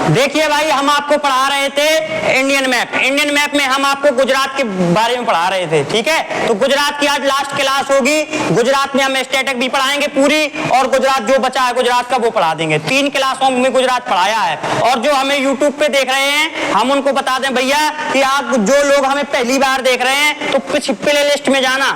देखिए भाई, हम आपको पढ़ा रहे थे इंडियन मैप। इंडियन मैप में हम आपको गुजरात के बारे में पढ़ा रहे थे, ठीक है। तो गुजरात की आज लास्ट क्लास होगी। गुजरात में हम स्टैटिक भी पढ़ाएंगे पूरी, और गुजरात जो बचा है गुजरात का वो पढ़ा देंगे। 3 क्लासों में गुजरात पढ़ाया है। और जो हमें यूट्यूब पे देख रहे हैं, हम उनको बता दें भैया कि आप जो लोग हमें पहली बार देख रहे हैं तो प्ले लिस्ट में जाना,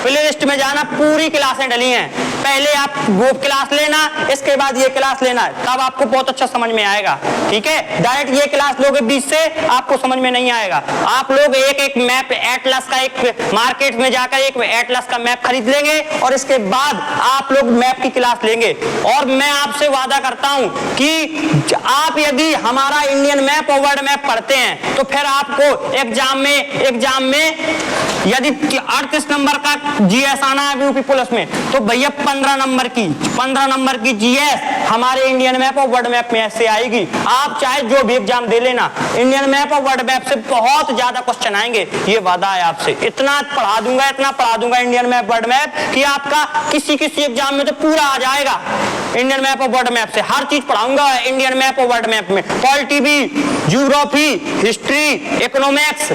प्ले लिस्ट में जाना, पूरी क्लासें डली हैं। पहले आप वो क्लास लेना, इसके बाद ये क्लास लेना, तब आपको बहुत अच्छा समझ में आएगा, ठीक है। डायरेक्ट ये क्लास लोगे बीच से, आपको समझ में नहीं आएगा। आप लोग एक एक मैप एटलस का, एक मार्केट में जाकर एक एटलस का मैप खरीद लेंगे और इसके बाद आप लोग मैप की क्लास लेंगे। और मैं आपसे वादा करता हूं कि आप यदि हमारा इंडियन मैप और वर्ल्ड मैप पढ़ते हैं तो फिर आपको एग्जाम में यदि 38 नंबर का जीएस आना है यूपी पुलिस में, तो भैया 15 नंबर की जीएस हमारे इंडियन मैप और वर्ल्ड मैप में ऐसे आएगी। आप चाहे जो भी एग्जाम दे लेना, इंडियन मैप और वर्ल्ड मैप से बहुत ज्यादा क्वेश्चन आएंगे, ये वादा है आपसे। इतना पढ़ा दूंगा इंडियन मैप वर्ल्ड मैप कि आपका किसी एग्जाम में तो पूरा आ जाएगा। इंडियन मैप और वर्ल्ड मैप से हर चीज पढ़ाऊंगा इंडियन मैप और वर्ल्ड मैप में। पॉलिटी भी, geography, history, economics,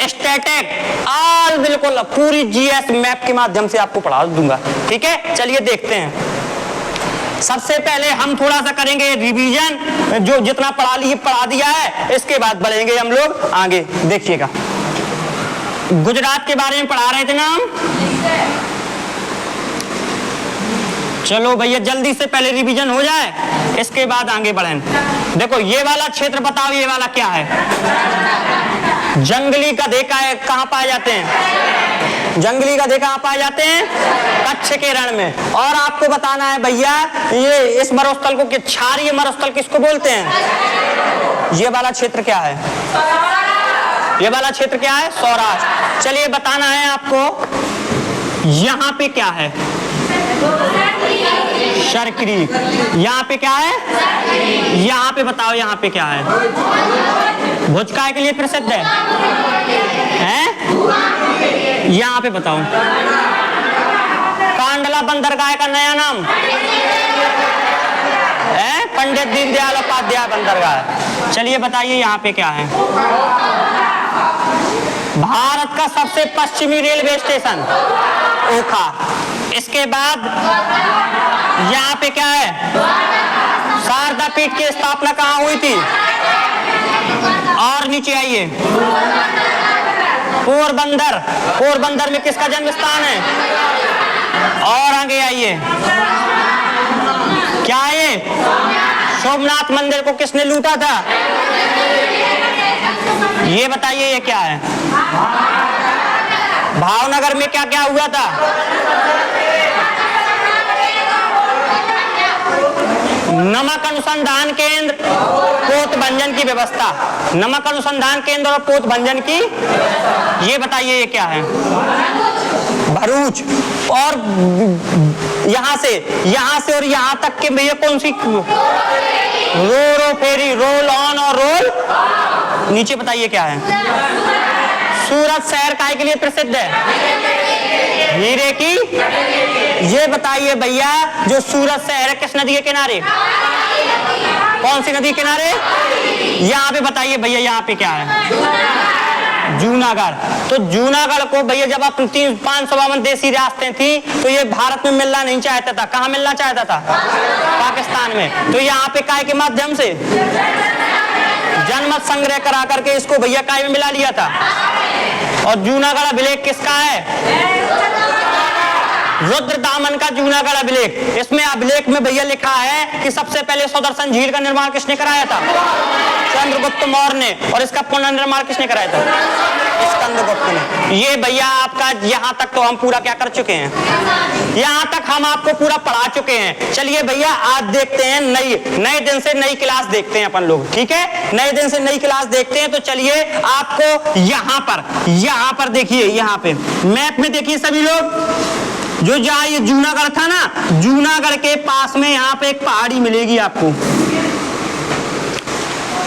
static, all बिल्कुल पूरी जीएस मैप के माध्यम से आपको पढ़ा दूंगा, ठीक है। चलिए देखते हैं। सबसे पहले हम थोड़ा सा करेंगे रिवीजन, जो जितना पढ़ा दिया है, इसके बाद बढ़ेंगे हम लोग आगे। देखिएगा, गुजरात के बारे में पढ़ा रहे थे ना हम। चलो भैया जल्दी से पहले रिवीजन हो जाए, इसके बाद आगे बढ़ें। देखो ये वाला क्षेत्र बताओ, ये वाला क्या है? जंगली गधे कहाँ पाए जाते हैं? जंगली गधे कहाँ पाए जाते हैं? कच्छ के रण में। और आपको बताना है भैया, ये इस मरुस्थल को क्षारीय मरुस्थल किसको बोलते हैं? ये वाला क्षेत्र क्या है? ये वाला क्षेत्र क्या है? सौराष्ट्र। चलिए बताना है आपको, यहाँ पे क्या है? शर्करी। यहाँ पे क्या है? यहाँ पे बताओ, यहाँ पे क्या है? भुज काय के लिए प्रसिद्ध है? यहाँ पे बताओ। कांडला बंदरगाह का नया नाम है पंडित दीनदयाल उपाध्याय बंदरगाह। चलिए बताइए यहाँ पे क्या है? भारत का सबसे पश्चिमी रेलवे स्टेशन ओखा। इसके बाद यहाँ पे क्या है? शारदा पीठ की स्थापना कहाँ हुई थी? और नीचे आइए, पोरबंदर। पोरबंदर में किसका जन्म स्थान है? और आगे आइए, क्या है? सोमनाथ मंदिर को किसने लूटा था? ये बताइए, ये क्या है? भावनगर में क्या क्या हुआ था? नमक अनुसंधान केंद्र, पोत भंजन की व्यवस्था। नमक अनुसंधान केंद्र और पोत भंजन की, ये बताइए ये क्या है? भरूच। और यहाँ से और यहाँ तक के भैया कौन सी? रो फेरी, रोल ऑन और रोल नीचे। बताइए क्या है? सूरत शहर काहे के लिए प्रसिद्ध है? हीरे की। ये बताइए भैया, जो सूरत शहर है किस नदी के किनारे? कौन सी नदी के किनारे? यहाँ पे बताइए भैया, यहाँ पे क्या है? जूनागढ़। तो जूनागढ़ को भैया जब आप 552 देसी रियासतें थी तो ये भारत में मिलना नहीं चाहता था। कहाँ मिलना चाहता था? पाकिस्तान में। तो यहाँ पे काय के माध्यम से जनमत संग्रह करा करके इसको भैया काय में मिला लिया था। और जूनागढ़ अभिलेख किसका है? रुद्रदामन का जूनागढ़ अभिलेख। इसमें अभिलेख में भैया लिखा है कि सबसे पहले सुदर्शन झील का निर्माण किसने कराया था? चंद्रगुप्त मौर्य ने। और इसका पुनर्निर्माण किसने कराया था? स्कंदगुप्त ने। ये भैया आपका यहाँ तक तो हम पूरा क्या कर चुके हैं? यहाँ तक हम आपको पूरा पढ़ा चुके हैं। चलिए भैया आज देखते हैं नए दिन से नई क्लास देखते हैं अपन लोग, ठीक है। नए दिन से नई क्लास देखते हैं। तो चलिए आपको यहाँ पर देखिए, यहाँ पे मैप में देखिए सभी लोग, जो जहाँ ये जूनागढ़ था ना, जूनागढ़ के पास में यहाँ पे एक पहाड़ी मिलेगी आपको।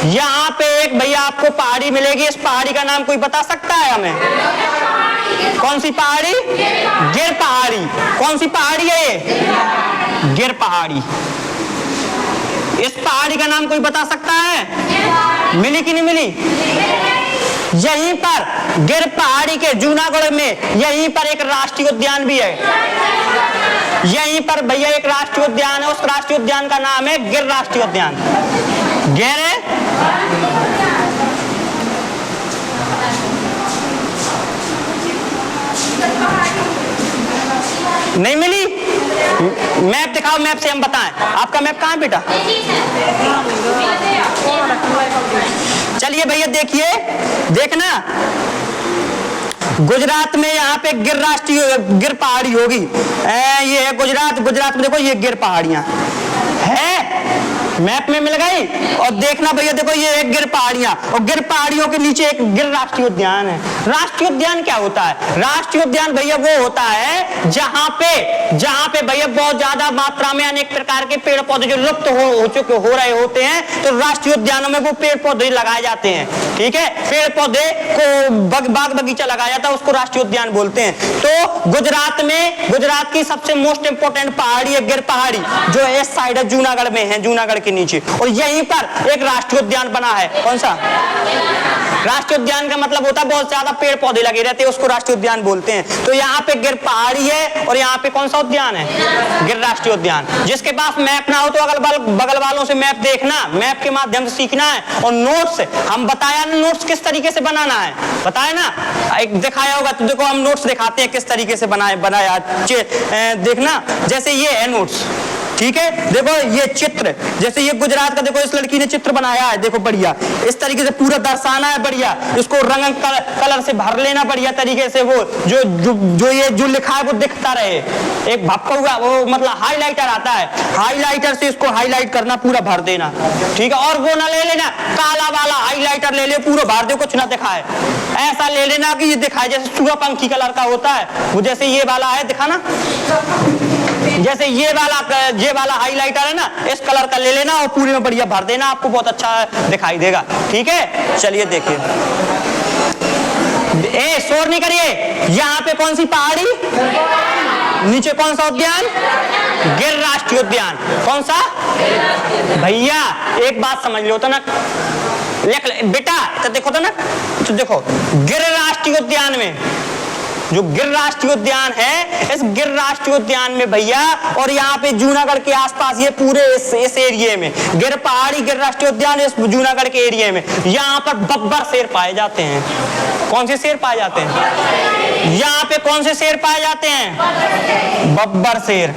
यहाँ पे एक भैया आपको पहाड़ी मिलेगी। इस पहाड़ी का नाम कोई बता सकता है हमें? कौन सी पहाड़ी? गिर पहाड़ी। कौन सी पहाड़ी है ये? गिर पहाड़ी। इस पहाड़ी का नाम कोई बता सकता है? मिली कि नहीं मिली? यहीं पर गिर पहाड़ी के जूनागढ़ में यहीं पर एक राष्ट्रीय उद्यान भी है। यहीं पर भैया एक राष्ट्रीय उद्यान है, उस राष्ट्रीय उद्यान का नाम है गिर राष्ट्रीय उद्यान। गिर नहीं मिली? मैप दिखाओ, मैप से हम बताएं। आपका मैप कहाँ है बेटा? चलिए भैया देखिए, देखना गुजरात में यहाँ पे गिर राष्ट्रीय गिर पहाड़ी होगी। ये है गुजरात, गुजरात में देखो ये गिर पहाड़ियां है, मैप में मिल गई। और देखना भैया देखो ये एक गिर पहाड़ियां, और गिर पहाड़ियों के नीचे एक गिर राष्ट्रीय उद्यान है। राष्ट्रीय उद्यान क्या होता है? राष्ट्रीय उद्यान भैया वो होता है जहां पे भैया बहुत ज्यादा मात्रा में अनेक प्रकार के पेड़ पौधे जो लुप्त हो रहे होते हैं, तो राष्ट्रीय उद्यानों में वो पेड़ पौधे लगाए जाते हैं। ठीक है, पेड़ पौधे को बाग बगीचा लगाया जाता है, उसको राष्ट्रीय उद्यान बोलते हैं। तो गुजरात की सबसे मोस्ट इंपोर्टेंट पहाड़ी है गिर पहाड़ी, जो इस साइड है जूनागढ़ में है, जूनागढ़ के नीचे। और यहीं पर एक राष्ट्रीय उद्यान बना है। कौन सा? राष्ट्रीय उद्यान का मतलब होता है बहुत ज्यादा पेड़ पौधे लगे रहते हैं, उसको राष्ट्रीय उद्यान बोलते हैं। तो यहाँ पे गिर पहाड़ी है और यहाँ पे कौन सा उद्यान है? गिर राष्ट्रीय उद्यान। जिसके पास मैप ना हो तो अगल बगल वालों से मैप देखना, मैप के माध्यम से सीखना है। और नोट्स हम बताया ना, नोट्स किस तरीके से बनाना है बताया ना, एक दिखाया होगा। तो देखो हम नोट्स दिखाते हैं किस तरीके से बनाया। देखना जैसे ये है नोट्स, ठीक है। देखो ये चित्र, जैसे ये गुजरात का देखो इस लड़की ने चित्र बनाया है, देखो बढ़िया इस तरीके से पूरा दर्शाना है, बढ़िया इसको रंग कलर से भर लेना बढ़िया तरीके से। वो जो लिखा है वो दिखता रहे। एक भपका हुआ वो मतलब हाईलाइटर आता है, हाईलाइटर से इसको हाईलाइट करना, पूरा भर देना। ठीक है, और वो ना ले लेना काला वाला हाईलाइटर ले ले, पूरा भर दे, कुछ ना दिखाए। ऐसा ले लेना कि ये दिखाए जैसे सूर्यपंखी कलर का होता है वो, जैसे ये वाला है दिखाना, जैसे ये वाला हाईलाइटर है ना, इस कलर का ले लेना और पूरी में बढ़िया भर देना, आपको बहुत अच्छा दिखाई देगा। ठीक है, चलिए देखिए। शोर नहीं करिए। यहाँ पे कौन सी पहाड़ी, नीचे कौन सा उद्यान? गिर राष्ट्रीय उद्यान। कौन सा भैया? एक बात समझ लो तो ना, बेटा तो देखो तो ना, तो देखो गिर राष्ट्रीय उद्यान में, जो गिर राष्ट्रीय उद्यान है, इस गिर राष्ट्रीय उद्यान में भैया, और यहाँ पे जूनागढ़ के आसपास ये पूरे इस एरिया में गिर पहाड़ी गिर राष्ट्रीय उद्यान, इस जूनागढ़ के एरिया में यहाँ पर बब्बर शेर पाए जाते हैं। कौन से शेर पाए जाते हैं? यहाँ पे कौन से शेर पाए जाते हैं? बब्बर शेर।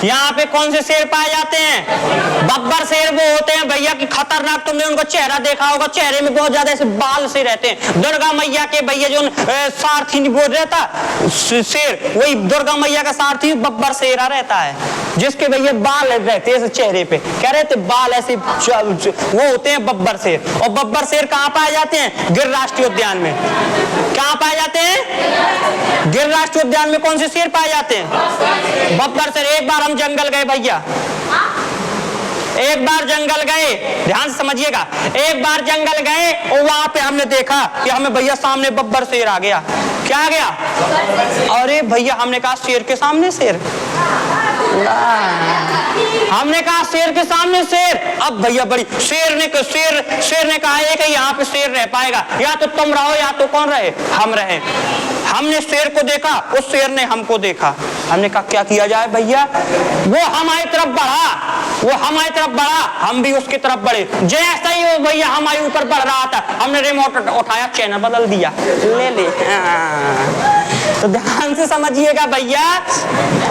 यहाँ पे कौन से शेर पाए जाते हैं? बब्बर शेर वो होते हैं भैया कि खतरनाक, तुमने उनका चेहरा देखा होगा, चेहरे में बहुत ज्यादा ऐसे बाल से रहते हैं। दुर्गा मैया के भैया जो सारथी नहीं बोल रहता शेर, वही दुर्गा मैया का सारथी बब्बर शेरा रहता है, जिसके भैया बाल रहते हैं चेहरे पे, क्या रहते बाल ऐसे, वो होते हैं बब्बर शेर। और बब्बर शेर कहाँ पाए जाते हैं? गिर राष्ट्रीय उद्यान में। कहाँ पाए जाते हैं? गिर राष्ट्रीय उद्यान में। कौन से शेर पाए जाते हैं? बब्बर शेर। एक बार हम जंगल गए भैया, एक बार जंगल गए, ध्यान से समझिएगा, एक बार जंगल गए और वहां पे हमने देखा कि हमें भैया सामने बब्बर शेर आ गया। क्या आ गया? अरे भैया हमने कहा शेर के सामने शेर, हमने कहा शेर के सामने शेर। अब भैया बड़ी शेर ने कहा है कि यहाँ पे शेर रह पाएगा, या तो तुम रहो या तो कौन रहे? हम रहे। हमने शेर को देखा, उस शेर ने हमको देखा। हमने कहा क्या किया जाए भैया? वो हमारी तरफ बढ़ा, हम भी उसकी तरफ बढ़े। जैसा ही वो भैया हमारे ऊपर बढ़ रहा था, हमने रिमोट उठाया, चैनल बदल दिया, ले। तो ध्यान से समझिएगा भैया,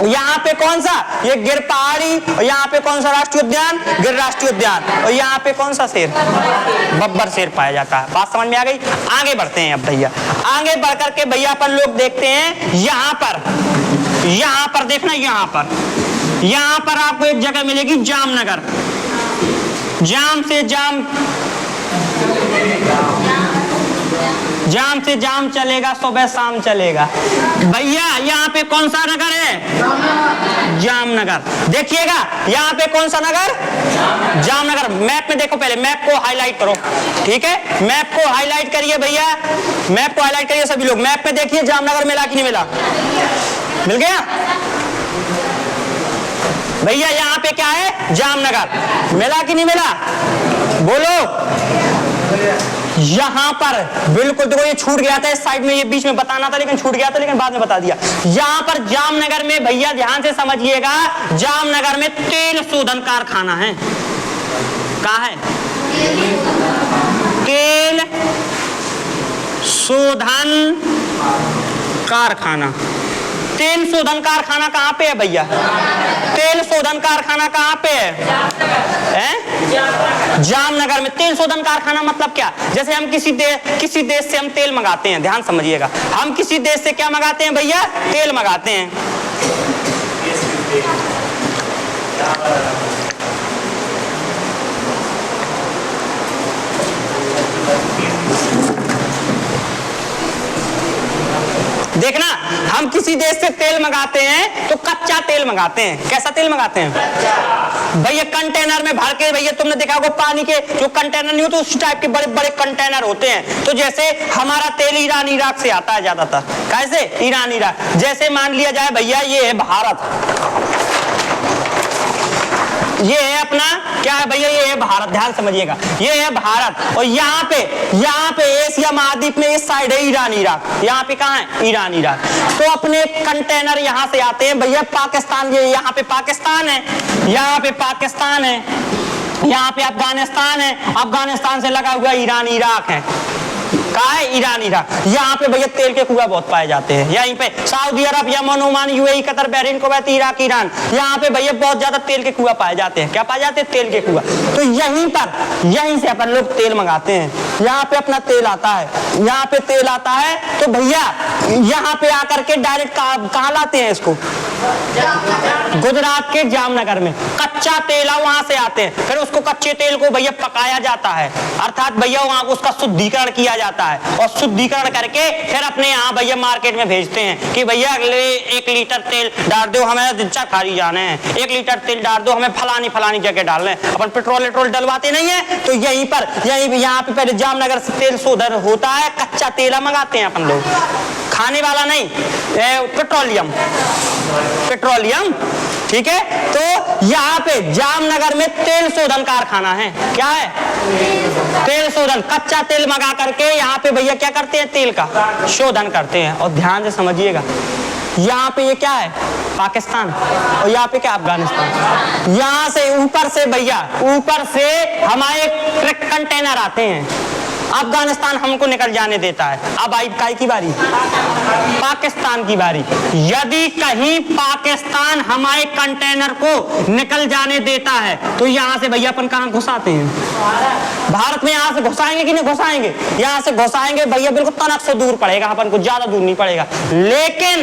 यहाँ पे कौन सा? ये गिर पहाड़ी, और यहाँ पे कौन सा राष्ट्रीय उद्यान? गिर राष्ट्रीय उद्यान। और यहाँ पे कौन सा शेर? बब्बर शेर पाया जाता है। बात समझ में आ गई? आगे बढ़ते हैं अब भैया, आगे बढ़ करके भैया अपन लोग देखते हैं यहाँ पर देखना, यहाँ पर आपको एक जगह मिलेगी जामनगर। जाम से जाम चलेगा, सुबह शाम चलेगा भैया। यहाँ पे कौन सा नगर है? जामनगर। देखिएगा यहाँ पे कौन सा नगर? जामनगर। मैप में देखो, पहले मैप को हाईलाइट करो, ठीक है? मैप को हाईलाइट करिए भैया, मैप को हाईलाइट करिए सभी लोग। मैप में देखिए जामनगर मिला कि नहीं मिला? मिल गया भैया। यहाँ पे क्या है, जामनगर, मिला कि नहीं मिला, बोलो। यहां पर बिल्कुल देखो ये छूट गया था इस साइड में, ये बीच में बताना था लेकिन छूट गया था, लेकिन बाद में बता दिया। यहां पर जामनगर में भैया ध्यान से समझिएगा, जामनगर में तेल शोधन कारखाना है। कहाँ है, तेल शोधन कारखाना। तेल शोधन कारखाना कहाँ पे है भैया, तेल शोधन कारखाना कहाँ पे है? जामनगर में। तेल शोधन कारखाना मतलब क्या, जैसे हम किसी देश से हम तेल मंगाते हैं, ध्यान समझिएगा, हम किसी देश से क्या मंगाते हैं भैया, तेल मंगाते हैं। देखना, हम किसी देश से तेल मंगाते हैं तो कच्चा तेल मंगाते हैं। कैसा तेल मंगाते हैं भैया, कंटेनर में भर के। भैया तुमने देखा होगा पानी के जो कंटेनर नहीं होते उस टाइप के बड़े बड़े कंटेनर होते हैं। तो जैसे हमारा तेल ईरान इराक से आता है ज्यादातर, कैसे, ईरान इराक। जैसे मान लिया जाए भैया ये है भारत, ये है अपना क्या है भैया, ये है भारत, ध्यान समझिएगा, ये है भारत। और यहाँ पे एशिया महाद्वीप में इस साइड है ईरान इराक। यहाँ पे कहाँ है, ईरान इराक। तो अपने कंटेनर यहाँ से आते हैं भैया पाकिस्तान, ये यहाँ पे पाकिस्तान है, यहाँ पे पाकिस्तान है, यहाँ पे अफगानिस्तान है, अफगानिस्तान से लगा हुआ ईरान इराक है। कहाँ है, ईरान इराक। यहाँ पे भैया तेल के कुआं बहुत पाए जाते हैं। यहीं पे Saudi Arab, Yemen, Oman, UAE, Qatar, Bahrain, Kuwait, Iraq, Iran, यहाँ पे भैया बहुत ज्यादा तेल के कुआं पाए जाते हैं। क्या पाए जाते हैं, तेल के कुआं। तो यहीं से अपन लोग तेल मंगाते हैं। यहाँ पे अपना तेल आता है, यहाँ पे तेल आता है तो भैया यहाँ पे आकर के डायरेक्ट कहाँ लाते हैं इसको, गुजरात के जामनगर में। कच्चा तेल वहां से आते हैं, फिर उसको कच्चे तेल को भैया पकाया जाता है, अर्थात भैया वहां उसका शुद्धिकरण किया जाता है, और शुद्धिकरण करके फिर अपने यहाँ भैया मार्केट में भेजते हैं कि भैया अगले 1 लीटर तेल डाल दो, हमें दिनचा खारी जाने हैं, 1 लीटर तेल डाल दो, हमें फलानी जगह डालना है। अपन पेट्रोल डलवाते नहीं है, तो यहीं यहाँ पे पहले जामनगर से तेल शोधन होता है, कच्चा तेल मंगाते हैं अपन लोग, खाने वाला नहीं, पेट्रोलियम, ठीक है। तो यहाँ पे जामनगर में तेल शोधन कारखाना है। क्या है, तेल शोधन, कच्चा तेल मंगा करके यहाँ पे भैया क्या करते हैं, तेल का शोधन करते हैं। और ध्यान से समझिएगा, यहाँ पे ये क्या है, पाकिस्तान, और यहाँ पे क्या, अफगानिस्तान। यहाँ से ऊपर से भैया, ऊपर से हमारे ट्रक कंटेनर आते हैं, अफगानिस्तान हमको निकल जाने देता है। अब आई काय की बारी, पाकिस्तान की बारी। यदि कहीं पाकिस्तान हमारे कंटेनर को निकल जाने देता है तो यहाँ से भैया अपन कहाँ घुसाते हैं, भारत में। यहाँ से घुसाएंगे कि नहीं घुसाएंगे, यहाँ से घुसाएंगे भैया, बिल्कुल तनक से दूर पड़ेगा, अपन को ज्यादा दूर नहीं पड़ेगा। लेकिन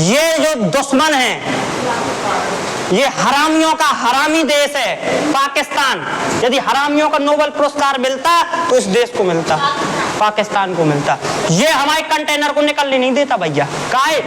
ये जो दुश्मन है, ये हरामियों का हरामी देश है पाकिस्तान। यदि हरामियों का नोबेल पुरस्कार मिलता तो इस देश को मिलता, पाकिस्तान को मिलता। ये हमारे कंटेनर को निकलने नहीं देता भैया। काहे,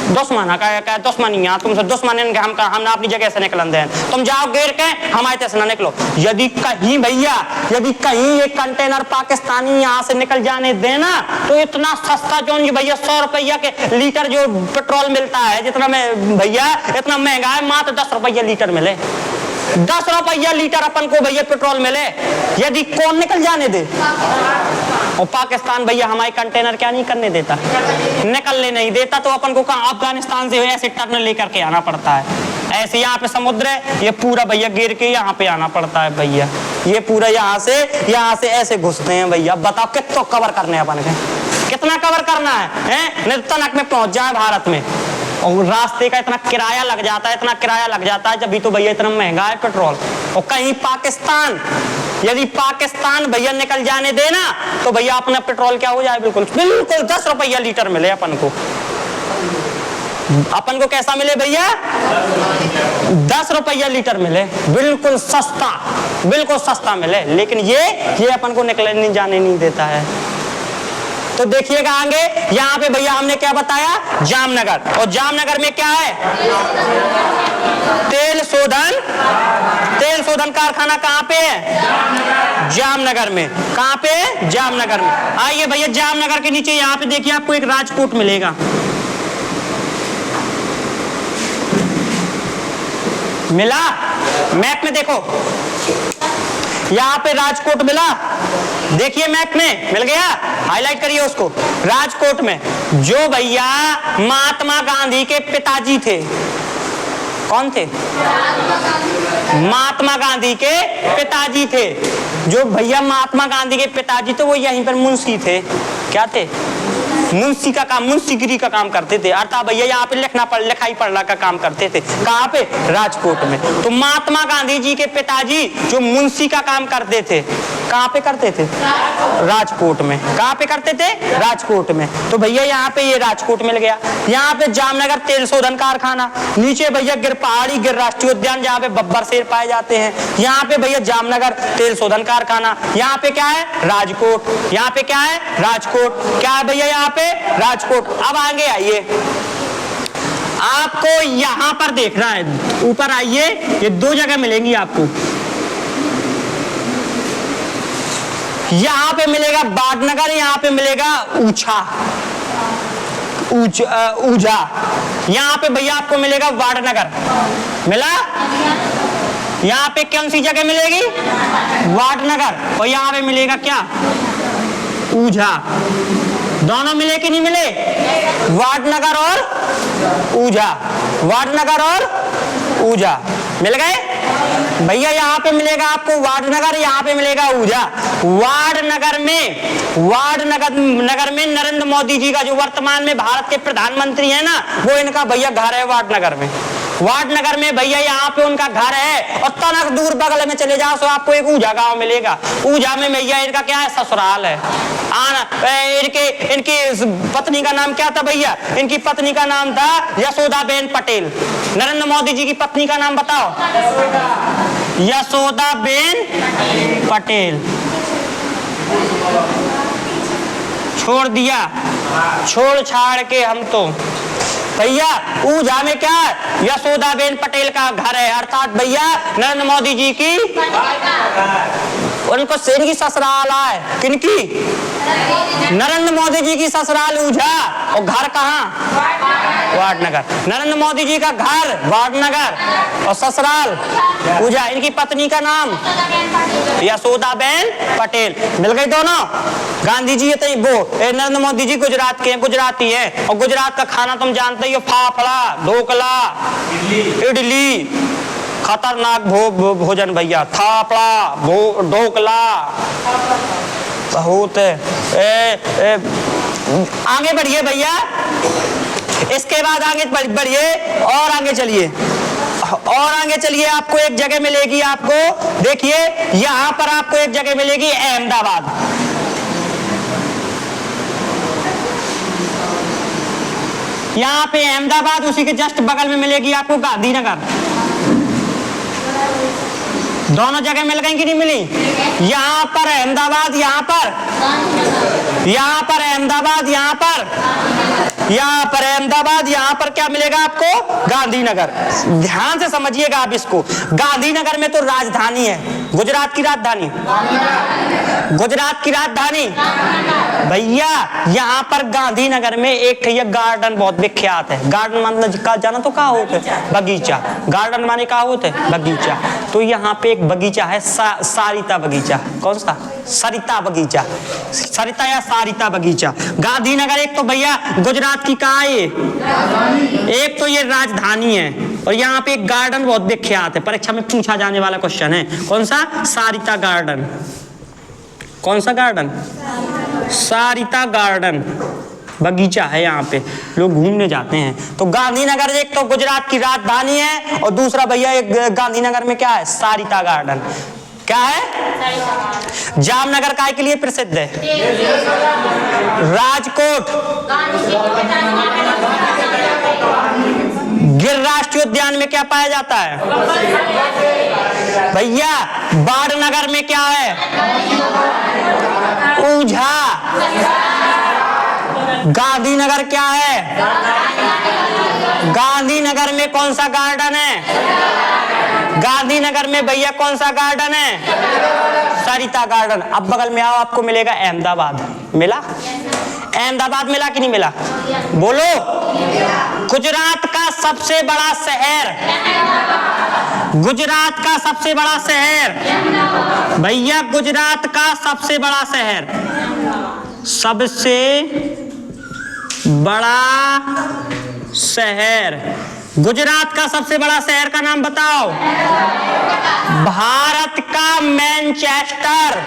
दुश्मन का दुश्मनी, तुमसे दुश्मन हम अपनी जगह से निकलन दें, तुम जाओ घेर के हमारे तरफ से ना निकलो। यदि कहीं भैया, यदि कहीं ये कंटेनर पाकिस्तानी यहाँ से निकल जाने देना तो इतना सस्ता जो भैया 100 रुपया के लीटर जो पेट्रोल मिलता है, जितना में भैया इतना महंगा है, मात्र 10 रुपया लीटर मिले, 10 रुपया लीटर अपन को भैया पेट्रोल मिले, यदि कौन निकल जाने दे। और पाकिस्तान भैया हमारे कंटेनर क्या नहीं करने देता, निकलने नहीं देता। तो अपन को कहाँ, अफगानिस्तान से ऐसे टर्न लेकर के आना पड़ता है। ऐसे यहाँ पे समुद्र है, ये पूरा भैया गिर के यहाँ पे आना पड़ता है भैया। ये पूरा यहाँ से ऐसे घुसते हैं भैया। बताओ कितना कवर करने अपन के, कितना कवर करना है, नहीं तनक में पहुंच जाए भारत में। और रास्ते का इतना किराया लग जाता है, जब भी तो भैया इतना महंगा है पेट्रोल। और कहीं पाकिस्तान, यदि पाकिस्तान भैया निकल जाने देना तो भैया अपना पेट्रोल क्या हो जाए, बिल्कुल 10 रुपया लीटर मिले अपन को कैसा मिले भैया, 10 रुपया लीटर मिले, बिल्कुल सस्ता मिले। लेकिन ये अपन को निकलने जाने नहीं देता है। तो देखिएगा आगे यहाँ पे भैया हमने क्या बताया, जामनगर, और जामनगर में क्या है, तेल शोधन कारखाना कहाँ पे है, जामनगर में। कहाँ पे, जामनगर में। आइए भैया जामनगर के नीचे यहाँ पे देखिए आपको एक राजकोट मिलेगा, मिला मैप में, देखो यहाँ पे राजकोट मिला, देखिए मैप में मिल गया, हाईलाइट करिए उसको। राजकोट में जो भैया महात्मा गांधी के पिताजी थे, कौन थे, महात्मा गांधी के पिताजी थे, जो भैया महात्मा गांधी के पिताजी थे वो यहीं पर मुंशी थे। क्या थे, मुंशी का काम, मुंशीगिरी का काम करते थे, अर्थात भैया यहाँ पे लिखाई पढ़ना का काम करते थे। कहाँ पे, राजकोट में। तो महात्मा गांधी जी के पिताजी जो मुंशी का काम करते थे, कहाँ पे करते थे, राजकोट में। कहाँ पे करते थे, राजकोट में। तो भैया यहाँ पे ये राजकोट मिल गया। यहाँ पे जामनगर तेल शोधन कारखाना, नीचे भैया पहाड़ी गिर राष्ट्रीय उद्यान जहाँ पे बब्बर शेर पाए जाते हैं। यहाँ पे भैया जामनगर तेल शोधन कारखाना, यहाँ पे क्या है, राजकोट, यहाँ पे क्या है, राजकोट, क्या है भैया यहाँ पे, राजकोट। अब आगे आइए, आपको यहां पर देखना है, ऊपर आइए, ये दो जगह मिलेंगी आपको। यहां पे मिलेगा बाडनगर, यहां पे मिलेगा ऊझा। यहां पे भैया आपको मिलेगा वाडनगर, मिला। यहां पे कौन सी जगह मिलेगी, वाडनगर, और यहां पे मिलेगा क्या, ऊझा। दोनों मिले कि नहीं मिले, वाडनगर और ऊझा, वाडनगर और ऊझा मिल गए भैया। यहाँ पे मिलेगा आपको वाडनगर, यहाँ पे मिलेगा ऊझा। वाडनगर में नरेंद्र मोदी जी का, जो वर्तमान में भारत के प्रधानमंत्री है ना, वो इनका भैया घर है वाडनगर में। वाडनगर में भैया यहाँ पे उनका घर है, और तनक दूर बगल में चले जाओ तो आपको एक ऊझा गांव मिलेगा। ऊझा में भैया इनका क्या है, ससुराल है। इनकी पत्नी का नाम क्या था भैया, इनकी पत्नी का नाम था यशोदाबेन पटेल। नरेंद्र मोदी जी की पत्नी का नाम बताओ, यशोदाबेन पटेल। छोड़ दिया, छोड़ छाड़ के हम तो भैया ऊझा में क्या है, यशोदाबेन पटेल का घर है, अर्थात भैया नरेंद्र मोदी जी की, उनको सेन की ससुराल है, किनकी, नरेंद्र मोदी जी की ससुराल ऊझा, और घर कहाँ, वाडनगर। नरेंद्र मोदी जी का घर वाडनगर और ससुराल ऊझा। इनकी पत्नी का नाम यशोदाबेन पटेल। मिल गई दोनों। गांधी जी ये वो नरेंद्र मोदी जी गुजरात के हैं, गुजराती हैं, और गुजरात का खाना तुम जानते ही हो, फाफड़ा, ढोकला, इडली, खतरनाक भोजन भैया, थापड़ा, ढोकला, बहुत। आगे बढ़िए भैया, इसके बाद आगे बढ़िए और आगे चलिए, और आगे चलिए। आपको एक जगह मिलेगी, आपको देखिए यहां पर आपको एक जगह मिलेगी अहमदाबाद। यहां पे अहमदाबाद, उसी के जस्ट बगल में मिलेगी आपको गांधीनगर। दोनों जगह मिल गई कि नहीं मिली, यहां पर अहमदाबाद, यहां पर अहमदाबाद, यहां पर अहमदाबाद, यहां पर क्या मिलेगा आपको, गांधीनगर। ध्यान से समझिएगा आप इसको। गांधीनगर में तो राजधानी है, गुजरात की राजधानी, गुजरात की राजधानी भैया। यहाँ पर गांधीनगर में एक गार्डन बहुत विख्यात है। गार्डन मतलब जाना तो क्या होता है, बगीचा। गार्डन माने क्या होता है, बगीचा। तो यहाँ पे एक बगीचा है, सारिता बगीचा। कौन सा, सरिता बगीचा, सरिता या सारिता बगीचा। गांधीनगर एक तो भैया गुजरात की कहाँ है, एक तो ये राजधानी है, और यहाँ पे एक गार्डन बहुत विख्यात है, परीक्षा में पूछा जाने वाला क्वेश्चन है। कौन सा, सारिता गार्डन। कौन सा गार्डन, सारिता गार्डन बगीचा है। यहाँ पे लोग घूमने जाते हैं। तो गांधीनगर एक तो गुजरात की राजधानी है, और दूसरा भैया एक गांधीनगर में क्या है, सारिता गार्डन। क्या है, जामनगर काय के लिए प्रसिद्ध है, राजकोट गिर राष्ट्रीय उद्यान में क्या पाया जाता है भैया, बाड़नगर में क्या है, ऊझा। गांधीनगर क्या है? गांधीनगर में कौन सा गार्डन है? गांधीनगर में भैया कौन सा गार्डन है? सरिता गार्डन। अब बगल में आओ, आपको मिलेगा अहमदाबाद। मिला? अहमदाबाद मिला कि नहीं मिला? बोलो। गुजरात का सबसे बड़ा शहर, गुजरात का सबसे बड़ा शहर भैया, गुजरात का सबसे बड़ा शहर, सबसे बड़ा शहर, गुजरात का सबसे बड़ा शहर का नाम बताओ। भारत का मैनचेस्टर।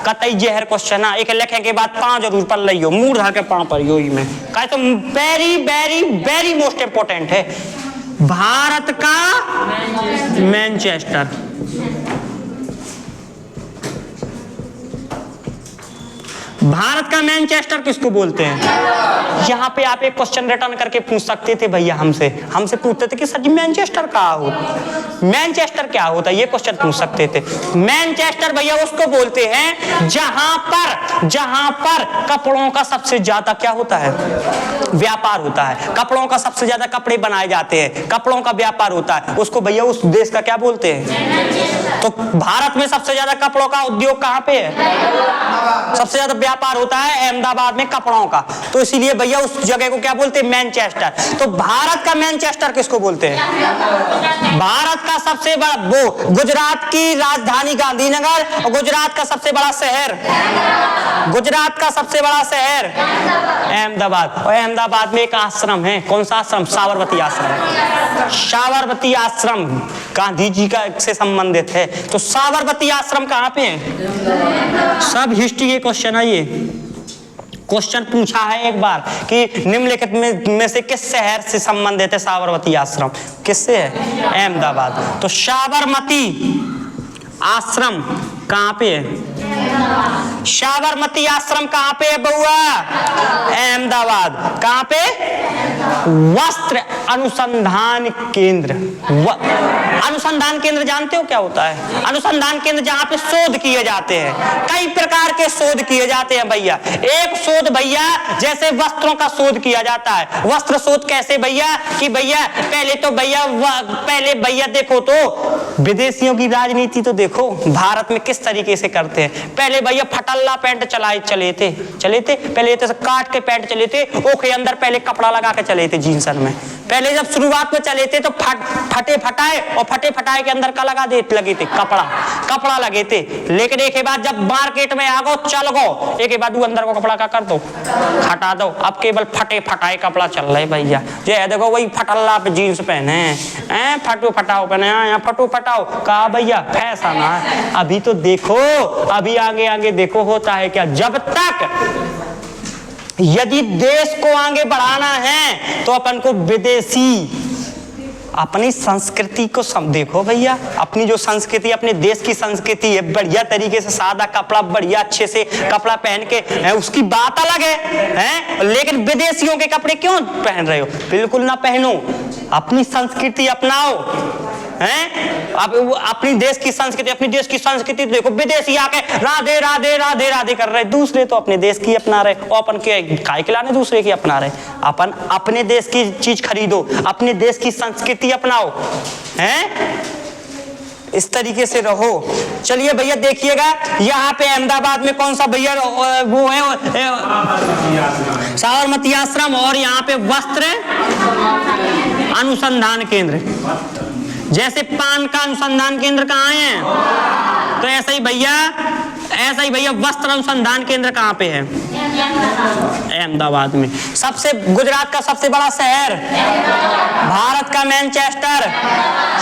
कतई जहर क्वेश्चन है, एक लिखने के बाद 5 जरूर पढ़ लियो, मूड धर के 5 पढ़ियो ही में, कहे तो very very very most important है। भारत का मैनचेस्टर। भारत का मैनचेस्टर किसको बोलते हैं? यहाँ पे आप एक क्वेश्चन रिटर्न करके पूछ सकते थे भैया, हमसे पूछते थे कि सर जी मैनचेस्टर क्या होता, मैनचेस्टर क्या होता है, ये क्वेश्चन पूछ सकते थे। मैनचेस्टर भैया उसको बोलते हैं जहां पर कपड़ों का सबसे ज्यादा क्या होता है? व्यापार होता है। कपड़ों का सबसे ज्यादा कपड़े बनाए जाते हैं, कपड़ों का व्यापार होता है, उसको भैया उस देश का क्या बोलते हैं? तो भारत में सबसे ज्यादा कपड़ों का उद्योग कहाँ पे है? सबसे ज्यादा व्यापार होता है अहमदाबाद में कपड़ों का, तो इसीलिए भैया उस जगह को क्या बोलते हैं? मैनचेस्टर। तो भारत का मैनचेस्टर किसको बोलते हैं? भारत का सबसे बड़ा, वो गुजरात की राजधानी गांधीनगर, और गुजरात का सबसे बड़ा शहर, गुजरात का सबसे बड़ा शहर अहमदाबाद। और अहमदाबाद में एक आश्रम है, कौन सा आश्रम? साबरमती आश्रम। साबरमती आश्रम गांधी जी का से संबंधित है। तो साबरमती आश्रम कहाँ पे है? सब हिस्ट्री के क्वेश्चन है। ये क्वेश्चन पूछा है एक बार कि निम्नलिखित में से किस शहर से संबंधित है साबरमती आश्रम? किससे है? अहमदाबाद। तो साबरमती आश्रम कहाँ पे है? साबरमती आश्रम कहाँ पे है बउआ? अहमदाबाद। कहाँ पे? वस्त्र अनुसंधान केंद्र। अनुसंधान केंद्र जानते हो क्या होता है? अनुसंधान केंद्र जहाँ पे शोध किए जाते हैं, कई प्रकार के शोध किए जाते हैं भैया। एक शोध भैया जैसे वस्त्रों का शोध किया जाता है। वस्त्र शोध कैसे भैया? कि भैया पहले भैया देखो तो विदेशियों की राजनीति तो देखो भारत में किस तरीके से करते हैं। पहले भैया फटल्ला पैंट चले थे पहले तो काट के पैंट चले थे, ओके अंदर पहले कपड़ा लगा के चले थे जींसन में। पहले जब शुरुआत में चले थे तो फटे फटाए के अंदर का लगे थे कपड़ा लगे थे। लेकिन एक बाद जब मार्केट में आ गो चल गो, एक बाद अंदर को कपड़ा का कर दो, हटा दो, अब केवल फटे फटाए कपड़ा चल रहे भैया। ये देखो वही फटल्ला पे जीन्स पहने हैं, फटो फटाओ पहने हैं, फटो फटाओ कहा भैया फैशन है। अभी तो देखो, अभी आगे देखो होता है क्या। जब तक यदि देश को आगे बढ़ाना है तो अपन को विदेशी अपनी संस्कृति को देखो भैया। अपनी जो संस्कृति, अपने देश की संस्कृति है, बढ़िया तरीके से सादा कपड़ा, बढ़िया अच्छे से कपड़ा पहन के उसकी बात अलग है, लेकिन विदेशियों के कपड़े क्यों पहन रहे हो? बिल्कुल ना पहनो, अपनी संस्कृति अपनाओ हैं। अब अपनी देश की संस्कृति देखो। विदेशी आके राधे राधे राधे राधे कर रहे, दूसरे तो अपने देश की अपना रहे, और अपन के काय के लाने दूसरे की अपना रहे। अपन अपने देश की चीज खरीदो, अपने देश की संस्कृति अपनाओ हैं, इस तरीके से रहो। चलिए भैया देखिएगा यहाँ पे अहमदाबाद में कौन सा भैया वो है साबरमती आश्रम, और यहाँ पे वस्त्र अनुसंधान केंद्र। जैसे पान का अनुसंधान केंद्र कहाँ है, तो ऐसा ही भैया वस्त्र अनुसंधान केंद्र कहाँ पे है? अहमदाबाद में। गुजरात का सबसे बड़ा शहर, भारत का मैनचेस्टर,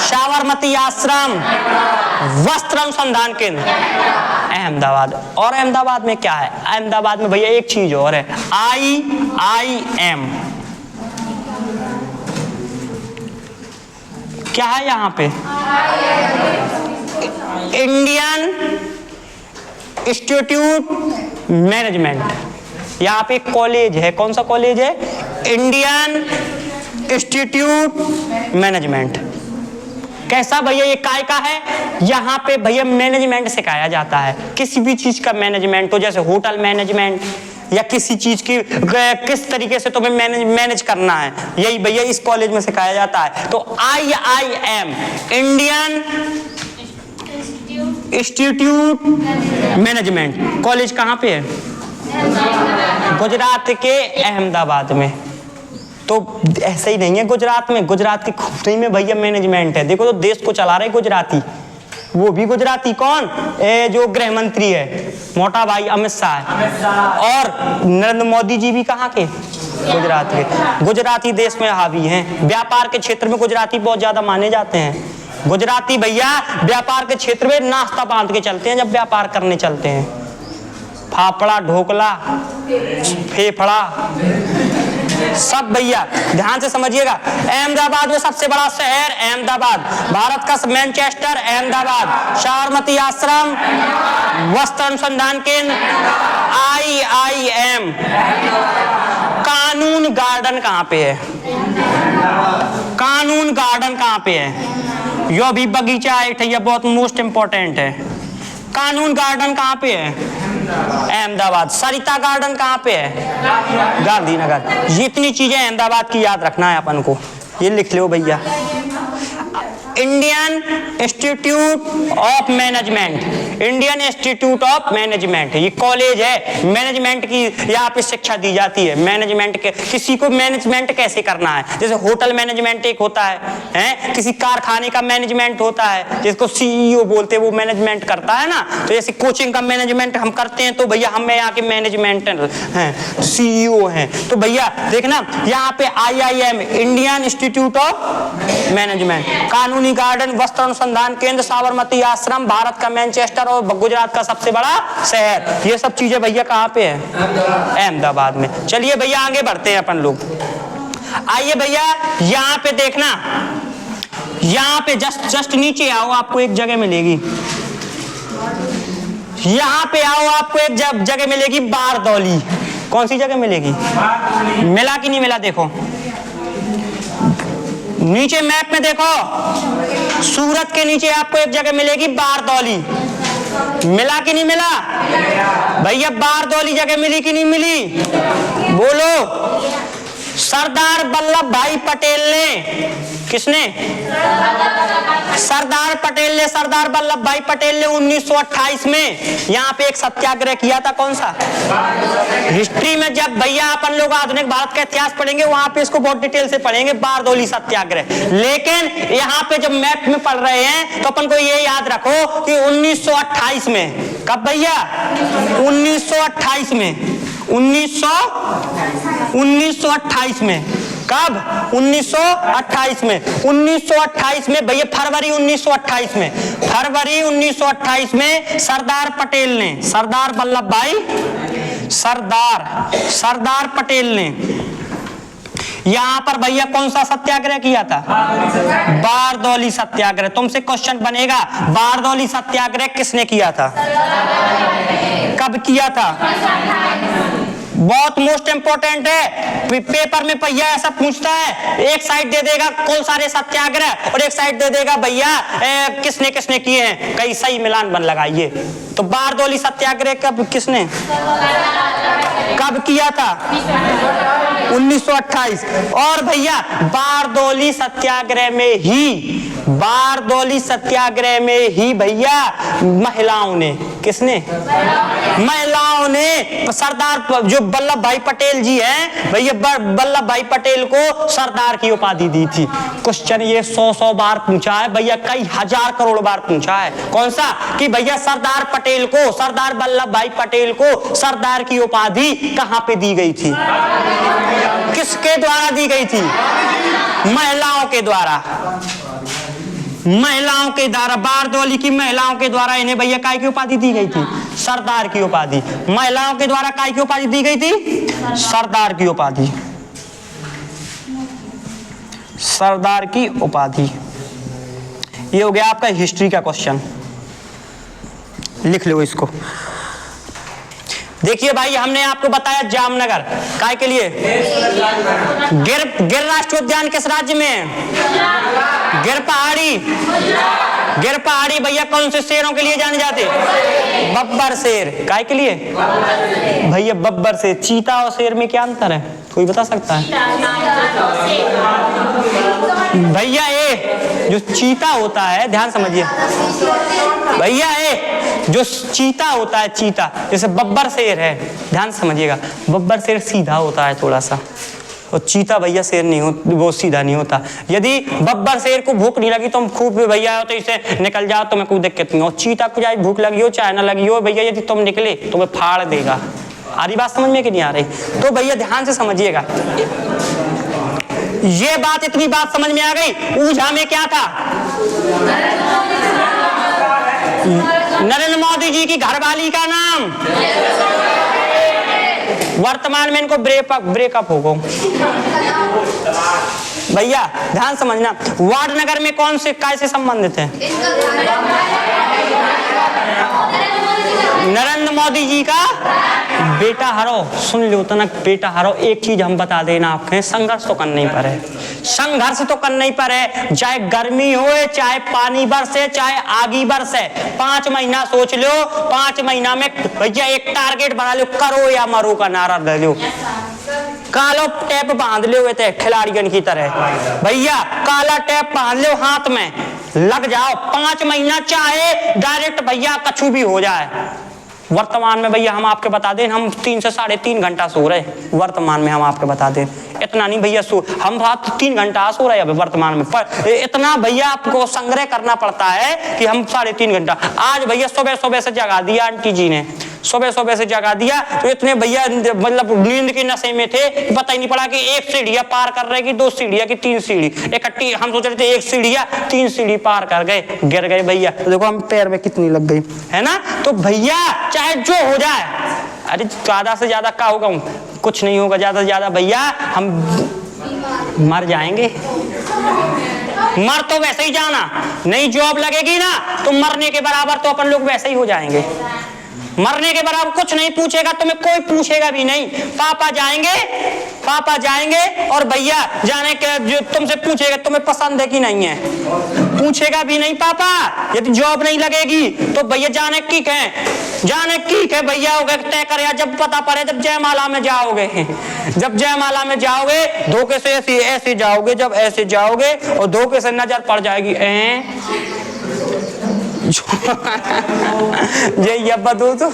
साबरमती आश्रम, वस्त्र अनुसंधान केंद्र अहमदाबाद। और अहमदाबाद में क्या है? अहमदाबाद में भैया एक चीज और है, IIM। क्या है यहाँ पे? Indian institute management. यहाँ पे कॉलेज है, कौन सा कॉलेज है? Indian institute management. कैसा भैया? ये काय का है? यहाँ पे भैया मैनेजमेंट सिखाया जाता है, किसी भी चीज का मैनेजमेंट हो, जैसे होटल मैनेजमेंट या किसी चीज की किस तरीके से तुम्हें मैनेज करना है, यही भैया इस कॉलेज में सिखाया जाता है। तो IIM Indian institute management college कहाँ पे है? गुजरात के अहमदाबाद में। तो ऐसा ही नहीं है गुजरात में, गुजरात के खूबसूरती में भैया मैनेजमेंट है। देखो तो देश को चला रहे गुजराती, वो भी गुजराती। कौन? जो गृह मंत्री है मोटा भाई अमित शाह, और नरेंद्र मोदी जी भी कहाँ के? गुजरात के। गुजराती देश में हावी हैं। व्यापार के क्षेत्र में गुजराती बहुत ज्यादा माने जाते हैं। गुजराती भैया व्यापार के क्षेत्र में नाश्ता बांध के चलते हैं जब व्यापार करने चलते हैं। फाफड़ा, ढोकला, फेफड़ा, सब भैया ध्यान से समझिएगा। अहमदाबाद में सबसे बड़ा शहर अहमदाबाद, भारत का मैनचेस्टर अहमदाबाद, साबरमती आश्रम, वस्त्र अनुसंधान केंद्र IIM। कानून गार्डन कहाँ पे है? कानून गार्डन कहाँ पे है? यो भी बगीचा है, बहुत मोस्ट इंपॉर्टेंट है। कानून गार्डन कहाँ पे है? अहमदाबाद। सरिता गार्डन कहाँ पे है? गांधीनगर। जितनी चीजें अहमदाबाद की याद रखना है अपन को, ये लिख लो भैया। Indian institute of management, Indian institute of management, ये कॉलेज है। मैनेजमेंट की यहाँ पे शिक्षा दी जाती है। मैनेजमेंट के किसी को मैनेजमेंट कैसे करना है, जैसे होटल मैनेजमेंट एक होता है, किसी कारखाने का मैनेजमेंट होता है जिसको CEO बोलते हैं, वो मैनेजमेंट करता है ना। तो जैसे कोचिंग का मैनेजमेंट हम करते हैं, तो भैया हमें यहाँ के मैनेजमेंट हैं, CEO हैं। तो भैया देखना यहाँ पे IIM Indian institute of management, कानूनी गार्डन, वस्त्र अनुसंधान केंद्र, साबरमती आश्रम, भारत का मैनचेस्टर और गुजरात का सबसे बड़ा शहर, ये सब चीजें भैया कहाँ पे है? अहमदाबाद में। चलिए भैया आगे बढ़ते हैं अपन लोग। आइए भैया यहाँ पे देखना, यहाँ पे जस्ट नीचे आओ, आपको एक जगह मिलेगी। यहाँ पे आओ, आपको एक जगह मिलेगी बारदौली। कौन सी जगह मिलेगी? मिला कि नहीं मिला? देखो नीचे मैप में देखो, सूरत के नीचे आपको एक जगह मिलेगी बारदौली। मिला कि नहीं मिला भैया? बारदौली जगह मिली कि नहीं मिली? बोलो। सरदार वल्लभ भाई पटेल ने, किसने? सरदार पटेल ने, सरदार वल्लभ भाई पटेल ने 1928 में यहाँ पे एक सत्याग्रह किया था। कौन सा? हिस्ट्री में जब भैया अपन लोग आधुनिक भारत का इतिहास पढ़ेंगे, वहां पे इसको बहुत डिटेल से पढ़ेंगे, बारदौली सत्याग्रह। लेकिन यहाँ पे जब मैप में पढ़ रहे हैं तो अपन को ये याद रखो कि 1928 में, कब भैया? 1928 में, 1928 में, कब? 1928 में। 1928 में भैया, फरवरी 1928 में, फरवरी 1928 में सरदार पटेल ने, सरदार वल्लभ भाई, सरदार पटेल ने यहां पर भैया कौन सा सत्याग्रह किया था? बारदौली सत्याग्रह। तुमसे क्वेश्चन बनेगा, बारदौली सत्याग्रह किसने किया था? कब किया था? बहुत मोस्ट इंपोर्टेंट है। पेपर में भैया ऐसा पूछता है, एक साइड दे देगा कौन सारे सत्याग्रह और एक साइड दे देगा भैया किसने किसने किए हैं। कई सही मिलान बन लगाइए। तो बारदौली सत्याग्रह कब, किसने, कब किया था? 1928। और भैया बारदौली सत्याग्रह में ही, बारदौली सत्याग्रह में ही भैया महिलाओं ने, किसने? महिलाओं ने सरदार जो वल्लभ भाई पटेल जी हैं भैया, वल्लभ भाई पटेल को सरदार की उपाधि दी थी। क्वेश्चन ये 100 बार पूछा है भैया, कई हजार करोड़ बार पूछा है। कौन सा? कि भैया सरदार पटेल को, सरदार वल्लभ भाई पटेल को सरदार की उपाधि कहां पे दी गई थी? किसके द्वारा दी गई थी? महिलाओं के द्वारा, महिलाओं के द्वारा। बारदौली की महिलाओं के द्वारा इन्हें भैया काय की उपाधि दी गई थी? सरदार की उपाधि। महिलाओं के द्वारा काय की उपाधि दी गई थी? सरदार की उपाधि, सरदार की उपाधि। ये हो गया आपका हिस्ट्री का क्वेश्चन, लिख लो इसको। देखिए भाई, हमने आपको बताया जामनगर काय के लिए? गिर राष्ट्रीय उद्यान किस राज्य में है? गिर पहाड़ी, गिर पहाड़ी भैया कौन से शेरों के लिए जाने जाते? बब्बर शेर। काय के लिए भैया? बब्बर शेर। चीता और शेर में क्या अंतर है, कोई बता सकता है भैया? ये जो चीता होता है, ध्यान समझिए भैया, ये जो चीता होता है, चीता, जैसे बब्बर शेर है, ध्यान समझिएगा, बब्बर शेर सीधा होता है थोड़ा सा, और चीता भैया शेर नहीं हो, वो सीधा नहीं होता। यदि बब्बर शेर को भूख नहीं लगी तुम खूब भैया तो इसे निकल जाओ, तुम्हें कोई दिक्कत नहीं हो। चीता को चाहे भूख लगी हो चाहे ना लगी हो भैया, यदि तुम निकले तुम्हें फाड़ देगा। आ रही बात समझ में कि नहीं आ रही? तो भैया ध्यान से समझिएगा, ये बात, इतनी बात समझ में आ गई। ऊझा में क्या था? नरेंद्र मोदी जी की घरवाली का नाम, वर्तमान में इनको ब्रेकअप हो गो भैया। ध्यान समझना, वार्ड नगर में कौन से काय से संबंधित है? नरेंद्र मोदी जी का बेटा हरो। सुन लो तनक, बेटा हरो। एक चीज हम बता देना आपके, संघर्ष तो करना ही पड़े, संघर्ष तो करना ही पड़े, चाहे गर्मी हो, चाहे पानी बरसे, चाहे आगी बरसे। 5 महीना सोच लो, 5 महीना में भैया एक टारगेट बना लो, करो या मरो का नारा दे लो, कालो टेप बांध लो थे खिलाड़ियों की तरह भैया, काला टेप बांध लो हाथ में, लग जाओ 5 महीना, चाहे डायरेक्ट भैया कछु भी हो जाए। वर्तमान में भैया हम आपके बता दें, हम 3 से 3.5 घंटा सो रहे, वर्तमान में हम आपके बता दें, इतना नहीं भैया सो, हम बात 3 घंटा सो रहे हैं अभी वर्तमान में, पर इतना भैया आपको संग्रह करना पड़ता है कि हम 3.5 घंटा। आज भैया सुबह से जगा दिया आंटी जी ने, सुबह से जगा दिया, तो इतने भैया मतलब नींद के नशे में थे, पता ही नहीं पड़ा कि 1 सीढ़ियां पार कर रहे कि 2 सीढ़ियां की 3 सीढ़ी इकट्ठी। हम सोच रहे थे 1 सीढ़ियां 3 सीढ़ी पार कर गए, गिर गए भैया। तो देखो हम पैर में कितनी लग गई है ना। तो भैया चाहे जो हो जाए, अरे ज्यादा से ज्यादा क्या होगा, कुछ नहीं होगा, ज्यादा से ज्यादा भैया हम मर जाएंगे। मर तो वैसे ही जाना, नहीं जॉब लगेगी ना तो मरने के बराबर तो अपन लोग वैसे ही हो जाएंगे। मरने के बराबर कुछ नहीं पूछेगा, तुम्हें कोई पूछेगा भी नहीं। पापा जाएंगे और भैया जाने के जो तुमसे पूछेगा तुम्हें पसंद है कि नहीं है, पूछेगा भी नहीं पापा। यदि जॉब नहीं लगेगी तो भैया जाने की है भैया, हो गए तय करे, जब पता पड़े, जब जयमाला में जाओगे, जब जयमाला में जाओगे धोखे से ऐसे जाओगे, जब ऐसे जाओगे और धोखे से नजर पड़ जाएगी, ये बदू तो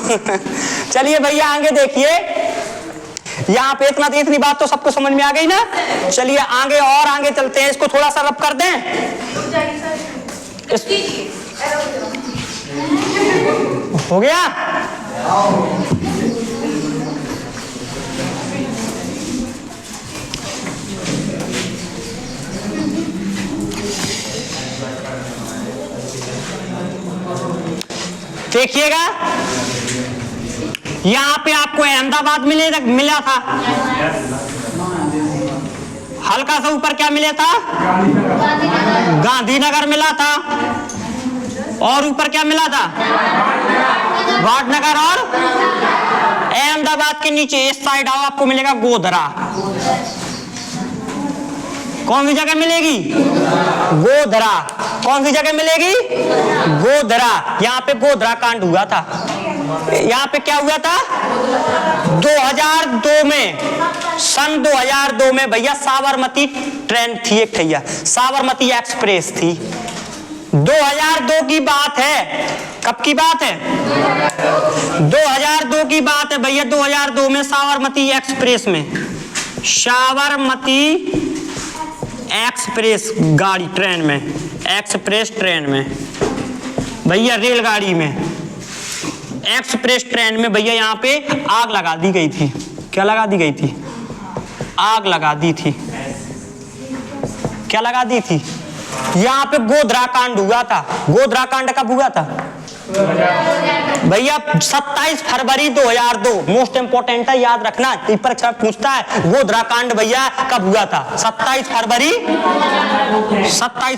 चलिए भैया आगे देखिए, यहाँ पे इतनी बात तो सबको समझ में आ गई ना। चलिए आगे और आगे चलते हैं, इसको थोड़ा सा रब कर दें। हो गया? देखिएगा यहाँ पे आपको अहमदाबाद मिला था, हल्का सा ऊपर क्या मिला था? गांधीनगर मिला था, और ऊपर क्या मिला था? वाटनगर। और अहमदाबाद के नीचे इस साइड आओ, आपको मिलेगा गोधरा। कौन सी जगह मिलेगी? गोधरा। कौन सी जगह मिलेगी? गोधरा। यहाँ पे गोधरा कांड हुआ था। यहाँ पे क्या हुआ था? 2002 में, सन 2002 में भैया साबरमती ट्रेन थी एक भैया, साबरमती एक्सप्रेस थी। 2002 की बात है। कब की बात है? 2002 की बात है भैया। 2002 में साबरमती एक्सप्रेस में, साबरमती एक्सप्रेस गाड़ी ट्रेन में, एक्सप्रेस ट्रेन में भैया, रेलगाड़ी में, एक्सप्रेस ट्रेन में भैया यहाँ पे आग लगा दी गई थी। क्या लगा दी गई थी? आग लगा दी थी। क्या लगा दी थी? यहाँ पे गोधरा कांड हुआ था। गोधरा कांड कब हुआ था भैया? 27 फरवरी 2002। मोस्ट इंपोर्टेंट है, याद रखना, परीक्षा पूछता है। गोधरा कांड भैया कब हुआ था? 27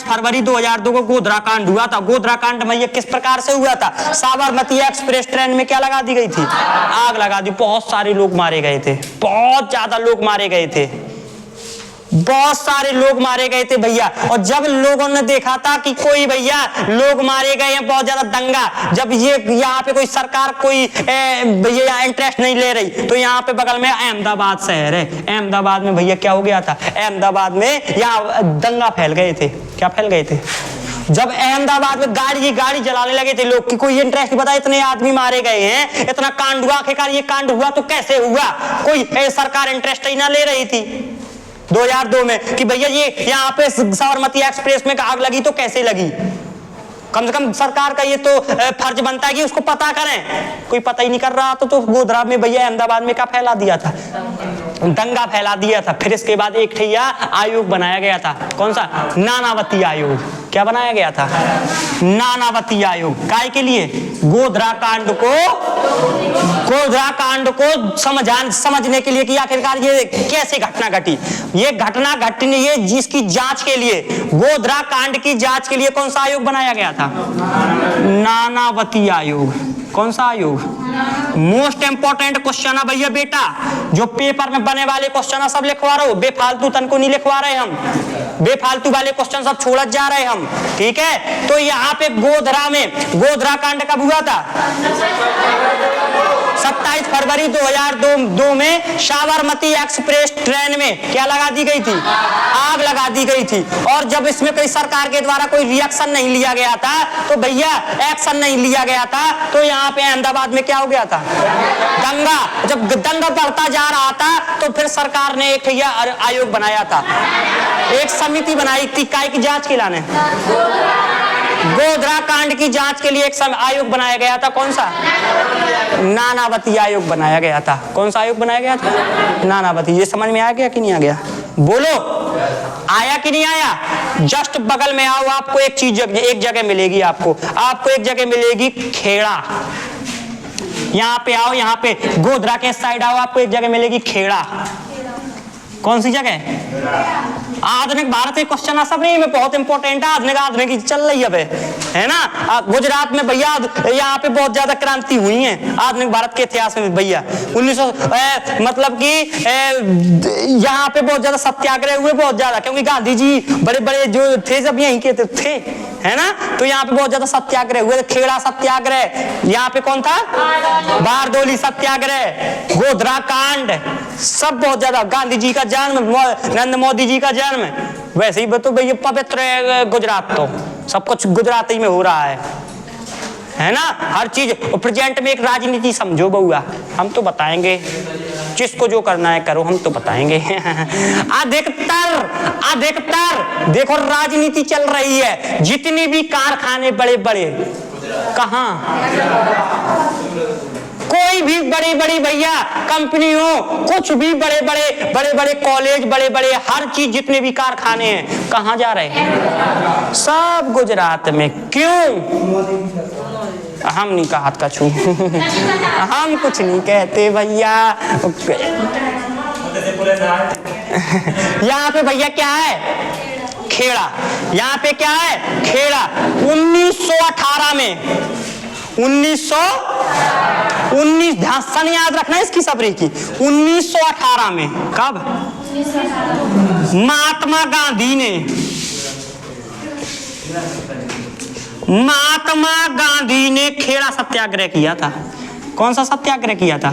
फरवरी 2002 को गोधरा कांड हुआ था। गोधरा कांड भैया किस प्रकार से हुआ था? साबरमती एक्सप्रेस ट्रेन में क्या लगा दी गई थी? आग लगा दी। बहुत सारे लोग मारे गए थे, बहुत ज्यादा लोग मारे गए थे। बहुत सारे लोग मारे गए थे भैया। और जब लोगों ने देखा था कि कोई भैया लोग मारे गए हैं, बहुत ज्यादा दंगा, जब ये यहाँ पे कोई सरकार कोई भैया इंटरेस्ट नहीं ले रही, तो यहाँ पे बगल में अहमदाबाद शहर है, अहमदाबाद में भैया क्या हो गया था, अहमदाबाद में यहाँ दंगा फैल गए थे। क्या फैल गए थे? जब अहमदाबाद में गाड़ी जलाने लगे थे लोग कि कोई इंटरेस्ट नहीं, पता इतने आदमी मारे गए हैं, इतना कांड हुआ, आखिरकार ये कांड हुआ तो कैसे हुआ, कोई सरकार इंटरेस्ट ही ना ले रही थी 2002 में कि भैया ये यहाँ पे साबरमती एक्सप्रेस में आग लगी तो कैसे लगी। कम से कम सरकार का ये तो फर्ज बनता है कि उसको पता करें, कोई पता ही नहीं कर रहा तो गोधरा में भैया अहमदाबाद में क्या फैला दिया था, दंगा फैला दिया था। फिर इसके बाद एक ठैया आयोग बनाया गया था, कौन सा? नानावती आयोग। क्या बनाया गया था? नानावती आयोग। काय के लिए? गोधरा कांड को समझने के लिए कि आखिरकार ये कैसे घटना घटी, ये घटना घटनी, ये जिसकी जांच के लिए, गोधरा कांड की जांच के लिए कौन सा आयोग बनाया गया था? नानावती आयोग। कौन सा आयोग? मोस्ट इंपोर्टेंट क्वेश्चन है भैया बेटा, जो पेपर में बने वाले क्वेश्चन सब लिखवा रहे हो, बेफालतू तन को नहीं लिखवा रहे हम, बेफालतू वाले क्वेश्चन सब छोड़ जा रहे हम, ठीक है। तो यहाँ पे गोधरा में गोधरा कांड कब हुआ था? 27 फरवरी 2002 में साबरमती एक्सप्रेस ट्रेन में क्या लगा दी गई थी? आग लगा दी गई थी। और जब इसमें कोई सरकार के द्वारा कोई रिएक्शन नहीं लिया गया था, तो भैया एक्शन नहीं लिया गया था, तो यहाँ पे अहमदाबाद में क्या हो गया था? दंगा। जब दंगा बढ़ता जा रहा था तो फिर सरकार ने एक आयोग बनाया था, एक समिति बनाई थी, काय की जांच के लाने, गोधरा कांड की जांच के लिए एक आयोग बनाया गया था। कौन सा? नानावती आयोग बनाया गया था। कौन सा आयोग बनाया गया था? नानावती। ये समझ में आ गया कि नहीं आ गया? बोलो, आया कि नहीं आया? जस्ट बगल में आओ, आपको एक चीज एक जगह मिलेगी, आपको एक जगह मिलेगी खेड़ा। यहाँ पे आओ, यहाँ पे गोधरा के साइड आओ, आपको एक जगह मिलेगी खेड़ा। कौन सी जगह? आधुनिक भारत के क्वेश्चन सब नहीं में बहुत इंपॉर्टेंट है, आधुनिक चल रही है ना। गुजरात में भैया यहाँ पे बहुत ज्यादा क्रांति हुई है आधुनिक भारत के इतिहास में भैया। 1900 मतलब कि यहाँ पे बहुत ज्यादा सत्याग्रह हुए, बहुत ज्यादा, क्योंकि गांधी जी बड़े बड़े जो थे जब यहीं के थे, है ना। तो यहाँ पे बहुत ज्यादा सत्याग्रह हुए। खेड़ा सत्याग्रह, यहाँ पे कौन था? बारदोली सत्याग्रह, गोधरा कांड, सब बहुत ज्यादा। गांधी जी का जन्म, नरेंद्र मोदी जी का जन्म, वैसे ही तो भैया पवित्र है गुजरात, तो सब कुछ गुजराती में हो रहा है ना, हर चीज। प्रेजेंट में एक राजनीति समझो बउआ, हम तो बताएंगे, जिसको जो करना है करो, हम तो बताएंगे। अधिकतर देखो राजनीति चल रही है, जितनी भी कारखाने बड़े बड़े, कहाँ कोई भी बड़ी बड़ी भैया कंपनी हो, कुछ भी बड़े बड़े कॉलेज, बड़े बड़े हर चीज, जितने भी कारखाने हैं, कहाँ जा रहे हैं? सब गुजरात में। क्यों? हम नहीं कहा हाथ का छू हम कुछ नहीं कहते भैया। यहाँ पे भैया क्या है? खेड़ा। यहाँ पे क्या है? खेड़ा। 1918 में 19 ध्यान सन याद रखना है इसकी सबरी की। 1918 में कब? महात्मा गांधी ने खेड़ा सत्याग्रह किया था। कौन सा सत्याग्रह किया था?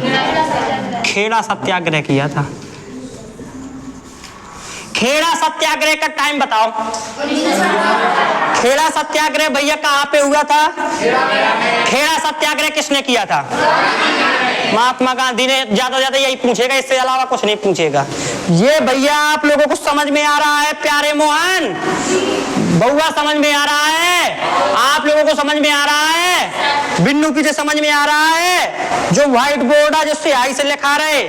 खेड़ा सत्याग्रह किया था। खेड़ा सत्याग्रह का टाइम बताओ। खेड़ा सत्याग्रह भैया कहाँ पे हुआ था? खेड़ा सत्याग्रह किसने किया था? महात्मा गांधी ने। ज्यादा ज्यादा यही पूछेगा, इससे अलावा कुछ नहीं पूछेगा। ये भैया आप लोगों को समझ में आ रहा है? प्यारे मोहन बउआ समझ में आ रहा है? आप लोगों को समझ में आ रहा है? बिन्नू पीछे समझ में आ रहा है? जो व्हाइट बोर्ड है, जो स्याही से लिखा रहे,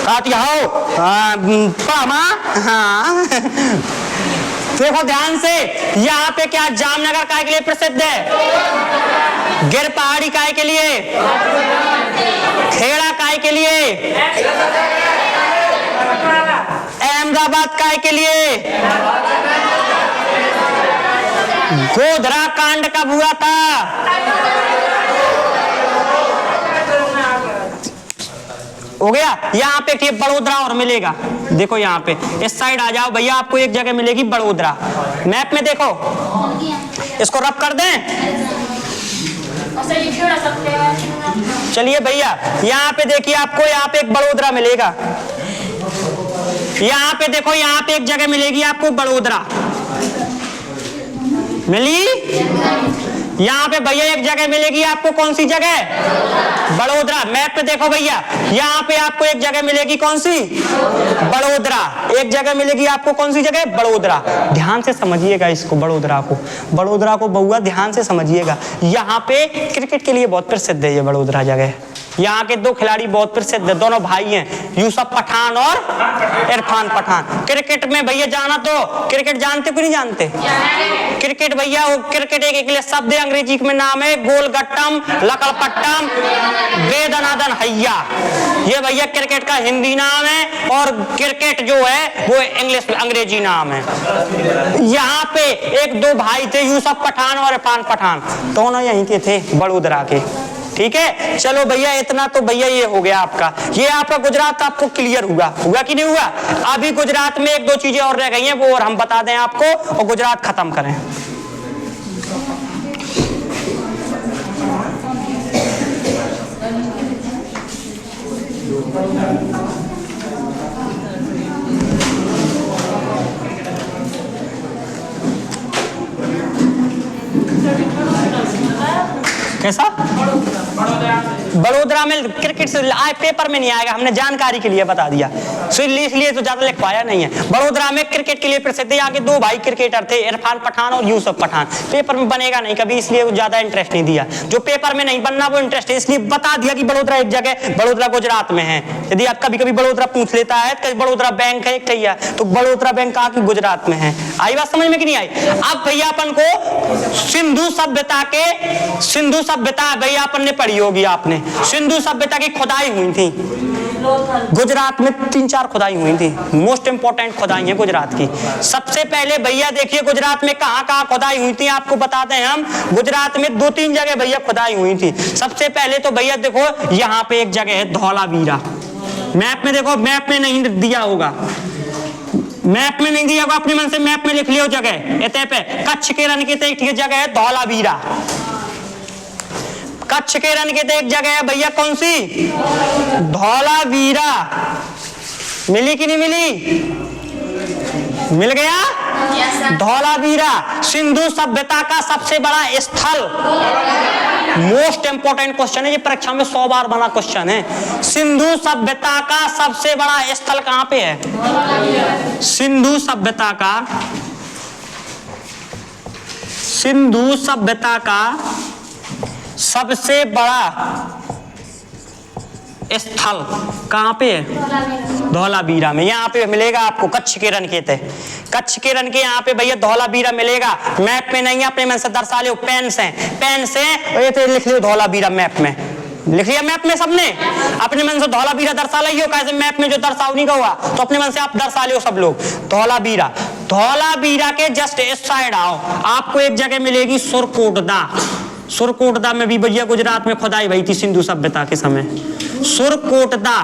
हाँ देखो ध्यान से। यहाँ पे क्या जामनगर काय के लिए प्रसिद्ध है? गिर पहाड़ी काय के लिए? खेड़ा काय के लिए? अहमदाबाद काय के लिए? गोधरा कांड कब हुआ था? हो गया। यहाँ पे एक बड़ोदरा और मिलेगा, देखो यहाँ पे इस साइड आ जाओ भैया, आपको एक जगह मिलेगी बड़ोदरा। मैप में देखो, इसको रब कर दें। चलिए भैया यहाँ पे देखिए, आपको यहाँ पे एक बड़ोदरा मिलेगा। यहाँ पे देखो, यहाँ पे एक जगह मिलेगी आपको बड़ोदरा, मिली। यहाँ पे भैया एक जगह मिलेगी आपको, कौन सी जगह? बड़ोदरा। मैप पे देखो भैया, यहाँ पे आपको एक जगह मिलेगी, कौन सी? बड़ोदरा। एक जगह मिलेगी आपको, कौन सी जगह? बड़ोदरा। ध्यान से समझिएगा इसको, बड़ोदरा को, बड़ोदरा को बउआ ध्यान से समझिएगा। यहाँ पे क्रिकेट के लिए बहुत प्रसिद्ध है ये बड़ोदरा जगह। यहाँ के दो खिलाड़ी बहुत प्रसिद्ध है, दोनों भाई हैं, यूसुफ पठान और इरफान पठान। क्रिकेट में भैया जाना तो क्रिकेट जानते को नहीं जानते? क्रिकेट भैया, वो क्रिकेट एक इंग्लिश शब्द है, अंग्रेजी में नाम है गोलगट्टम, लकड़पट्टम, बेदनादन हैया। ये भैया क्रिकेट का हिंदी नाम है और क्रिकेट जो है वो इंग्लिश अंग्रेजी नाम है। यहाँ पे एक दो भाई थे, यूसुफ पठान और इरफान पठान, दोनों यहीं के थे, बड़ोदरा के। ठीक है, चलो भैया इतना तो भैया ये हो गया आपका, ये आपका गुजरात आपको क्लियर हुआ कि नहीं हुआ? अभी गुजरात में एक दो चीजें और रह गई हैं, वो और हम बता दें आपको और गुजरात खत्म करें। कैसा? बड़ोदरा में क्रिकेट से पेपर में नहीं आएगा, हमने जानकारी के लिए बता दिया, इसलिए तो ज्यादा लिखवाया नहीं है। बड़ोदरा में क्रिकेट के लिए प्रसिद्ध है, आगे दो भाई क्रिकेटर थे, इरफान पठान और यूसुफ पठान। पेपर में बनेगा नहीं कभी, इसलिए वो ज्यादा इंटरेस्ट नहीं दिया। जो पेपर में नहीं बनना वो इंटरेस्ट है, इसलिए बता दिया कि बड़ोदरा एक जगह, बड़ोदरा गुजरात में है। यदि आप कभी कभी बड़ोदरा पूछ लेता है तो बड़ोदरा बैंक है एक ठैया, तो बड़ोदरा बैंक कहा कि गुजरात में है। आई बात समझ में कि नहीं आई? अब भैया अपन को सिंधु सभ्यता भैया अपन ने पढ़ी होगी आपने, सिंधु सभ्यता की खुदाई हुई थी गुजरात में, 3-4 खुदाई हुई थी, मोस्ट इंपोर्टेंट खुदाई है गुजरात की। सबसे पहले भैया देखिए गुजरात में कहाँ खुदाई हुई थी, आपको बताते हैं हम। गुजरात में 2-3 जगह भैया खुदाई हुई थी। सबसे पहले तो भैया देखो, यहाँ पे एक जगह है धौलावीरा। मैप में देखो, मैप में नहीं दिया होगा, मैप में नहीं दिया होगा, अपने मन से मैप में लिख लियो जगह इतने पे। कच्छ के रन की एक जगह है धौलावीरा, कच्छ के रन के एक जगह है भैया, कौन सी? धौलावीरा। मिली कि नहीं मिली? मिल गया। धौलावीरा सिंधु सभ्यता का सबसे बड़ा स्थल, मोस्ट इंपोर्टेंट क्वेश्चन है ये, परीक्षा में 100 बार बना क्वेश्चन है। सिंधु सभ्यता का सबसे बड़ा स्थल कहां पे है? सिंधु सभ्यता का सबसे बड़ा स्थल कहां पे है? धौलावीरा में। यहाँ पे मिलेगा आपको कच्छ के रन के थे, कच्छ के रन के यहाँ पे भैया धौलावीरा मिलेगा। मैप में नहीं है, अपने मन से दर्शा लो, पेन से ये तो लिख लियो धौलावीरा, मैप में लिख लिया। मैप में सबने अपने मन से धौलावीरा दर्शा लियो, कैसे मैप में जो दर्शाओ नहीं हुआ तो अपने मन से आप दर्शा लियो सब लोग। धौलावीरा, धौलावीरा के जस्ट इस साइड आओ, आपको एक जगह मिलेगी सुरकोटदा। सुरकोटदा में भी भैया गुजरात में खुदाई हुई थी सिंधु सभ्यता के समय। सुरकोटदा,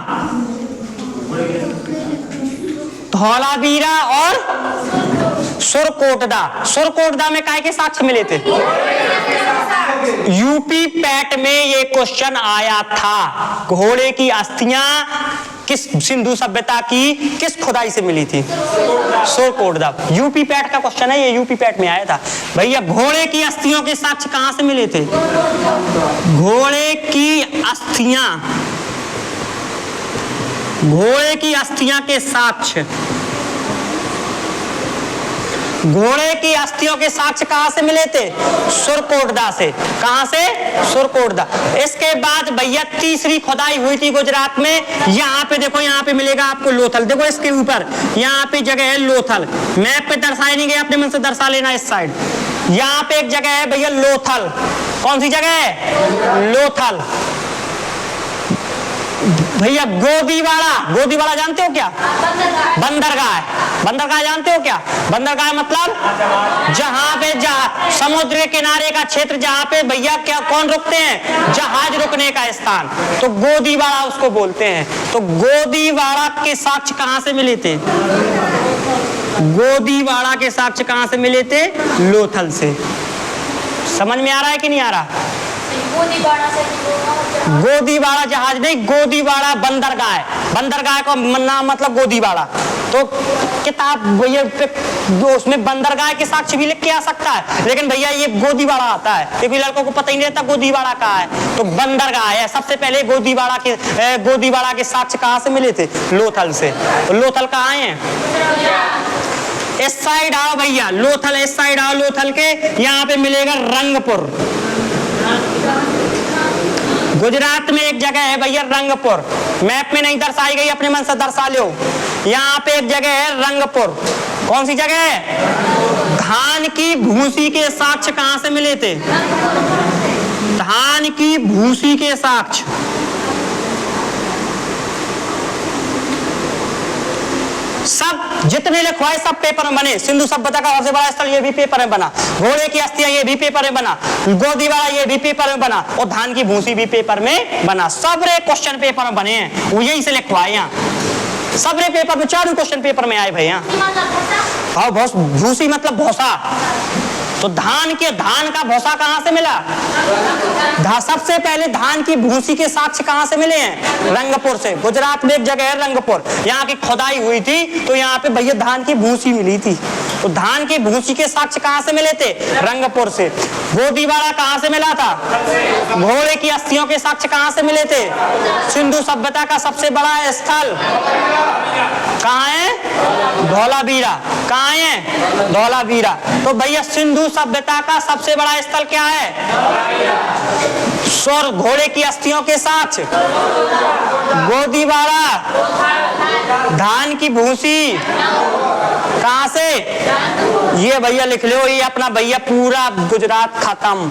धौलावीरा और सुरकोटदा। सुरकोटदा में काय के साक्ष्य मिले थे? यूपी पैट में ये क्वेश्चन आया था, घोड़े की अस्थियां किस सिंधु सभ्यता की किस खुदाई से मिली थी? सुरकोटदा। यूपी पैट का क्वेश्चन है ये, यूपी पैट में आया था भैया। घोड़े की अस्थियों के साक्ष्य कहां से मिले थे? घोड़े की अस्थियां, घोड़े की अस्थियां के साक्ष्य, घोड़े की अस्थियों के साक्ष्य कहां से मिले थे? सुरकोटदा से। कहां से? सुरकोटदा। इसके बाद भैया तीसरी खुदाई हुई थी गुजरात में। यहाँ पे देखो, यहाँ पे मिलेगा आपको लोथल, देखो इसके ऊपर यहाँ पे जगह है लोथल। मैप पे दर्शाई नहीं गया, अपने मन से दर्शा लेना इस साइड। यहाँ पे एक जगह है भैया लोथल, कौन सी जगह है? लोथल। भैया गोदीवाड़ा, गोदीवाड़ा जानते हो क्या? बंदरगाह। बंदरगाह जानते हो क्या? बंदरगाह मतलब जहां पे समुद्र के किनारे का क्षेत्र, जहां पे भैया क्या कौन रुकते हैं? जहाज रुकने का स्थान, तो गोदीवाड़ा उसको बोलते हैं। तो गोदीवाड़ा के साक्ष्य कहां से मिले थे? गोदीवाड़ा के साक्ष्य कहां से मिले थे? लोथल से। समझ में आ रहा है कि नहीं आ रहा? गोदीवाड़ा जहाज नहीं, गोदीवाड़ा बंदरगाह। बंदरगाह का नाम मतलब गोदीवाड़ा। तो किताब भैया उसमें बंदरगाह के साक्ष्य भी लिख के आ सकता है, लेकिन भैया ये गोदीवाड़ा आता है क्योंकि लड़कों को पता ही नहीं रहता गोदीवाड़ा कहाँ है। तो बंदरगाह है। सबसे पहले गोदीवाड़ा के साक्ष्य कहाँ से मिले थे? लोथल से। तो लोथल कहाँ है? इस साइड आओ भैया, लोथल इस साइड आओ। लोथल के यहाँ पे मिलेगा रंगपुर। गुजरात में एक जगह है भैया रंगपुर, मैप में नहीं दर्शाई गई, अपने मन से दर्शा लो। यहाँ पे एक जगह है रंगपुर। कौन सी जगह है? धान की भूसी के साक्ष्य कहां से मिले थे? धान की भूसी के साक्ष्य सब जितने लिखवाए सब पेपर में बने। सिंधु सभ्यता का सबसे बड़ा स्थल ये भी पेपर में बना, घोड़े की अस्थियां ये भी पेपर में बना, गोदीवाड़ा ये भी पेपर में बना, और धान की भूसी भी पेपर में बना। सबरे क्वेश्चन पेपर में बने हैं, वो यहीं से लिखवाए। यहाँ सबरे पेपर में, चारों क्वेश्चन पेपर में आए भैया। हाँ, भूसी मतलब भूसा। तो धान का भूसा कहां से मिला? सबसे पहले धान की भूसी के साक्ष्य कहां से मिले हैं? रंगपुर से। गुजरात में एक जगह है रंगपुर, यहाँ की खुदाई हुई थी तो यहाँ पे भैया धान की भूसी मिली थी। तो धान की भूसी के साक्ष्य कहां से मिले थे? रंगपुर से। गोदीवाड़ा कहां से मिला था? घोड़े की अस्थियों के साक्ष्य कहां से मिले थे? सिंधु सभ्यता का सबसे बड़ा स्थल कहां है? धौलावीरा। कहां है? धौलावीरा। तो भैया सिंधु सभ्यता का सबसे बड़ा स्थल क्या है? और घोड़े की अस्थियों के साक्ष्य गोदीवाड़ा। धान की भूसी कहां से? ये भैया लिख लो, ये अपना भैया पूरा गुजरात खत्म।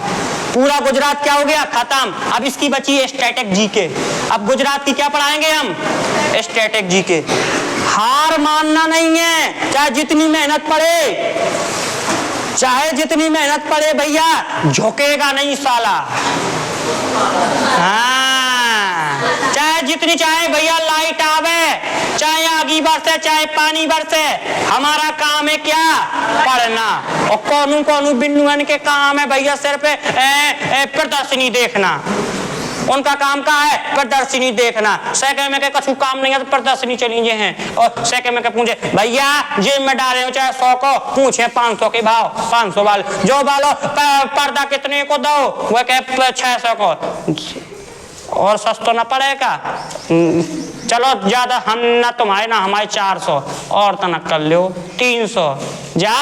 पूरा गुजरात क्या हो गया? खत्म। अब इसकी बची स्टैटिक जीके। अब गुजरात की क्या पढ़ाएंगे हम? Static GK. हार मानना नहीं है, चाहे जितनी मेहनत पड़े, चाहे जितनी मेहनत पड़े भैया, झुकेगा नहीं साला। हाँ, चाहे जितनी चाहे भैया लाइट आवे, चाहे आगी बरसे, चाहे पानी बरसे, हमारा काम है क्या? पढ़ना। और कौनू बिन्नुअन के काम है भैया सिर्फ प्रदर्शनी देखना। उनका काम का है प्रदर्शनी देखना। सैके में के कछु काम नहीं है तो प्रदर्शनी चलीजे हैं, और सैके में के पूछे भैया जेब में डाले हो चाहे 100 को, पूछे 500 के भाव, 500 वाले जो वालो पर्दा कितने को दो, वह कहे 600 को, और सस्ता ना पड़ेगा। चलो ज्यादा हम ना तुम्हारे ना हमारे 400 और तनक कर लो 300 जा।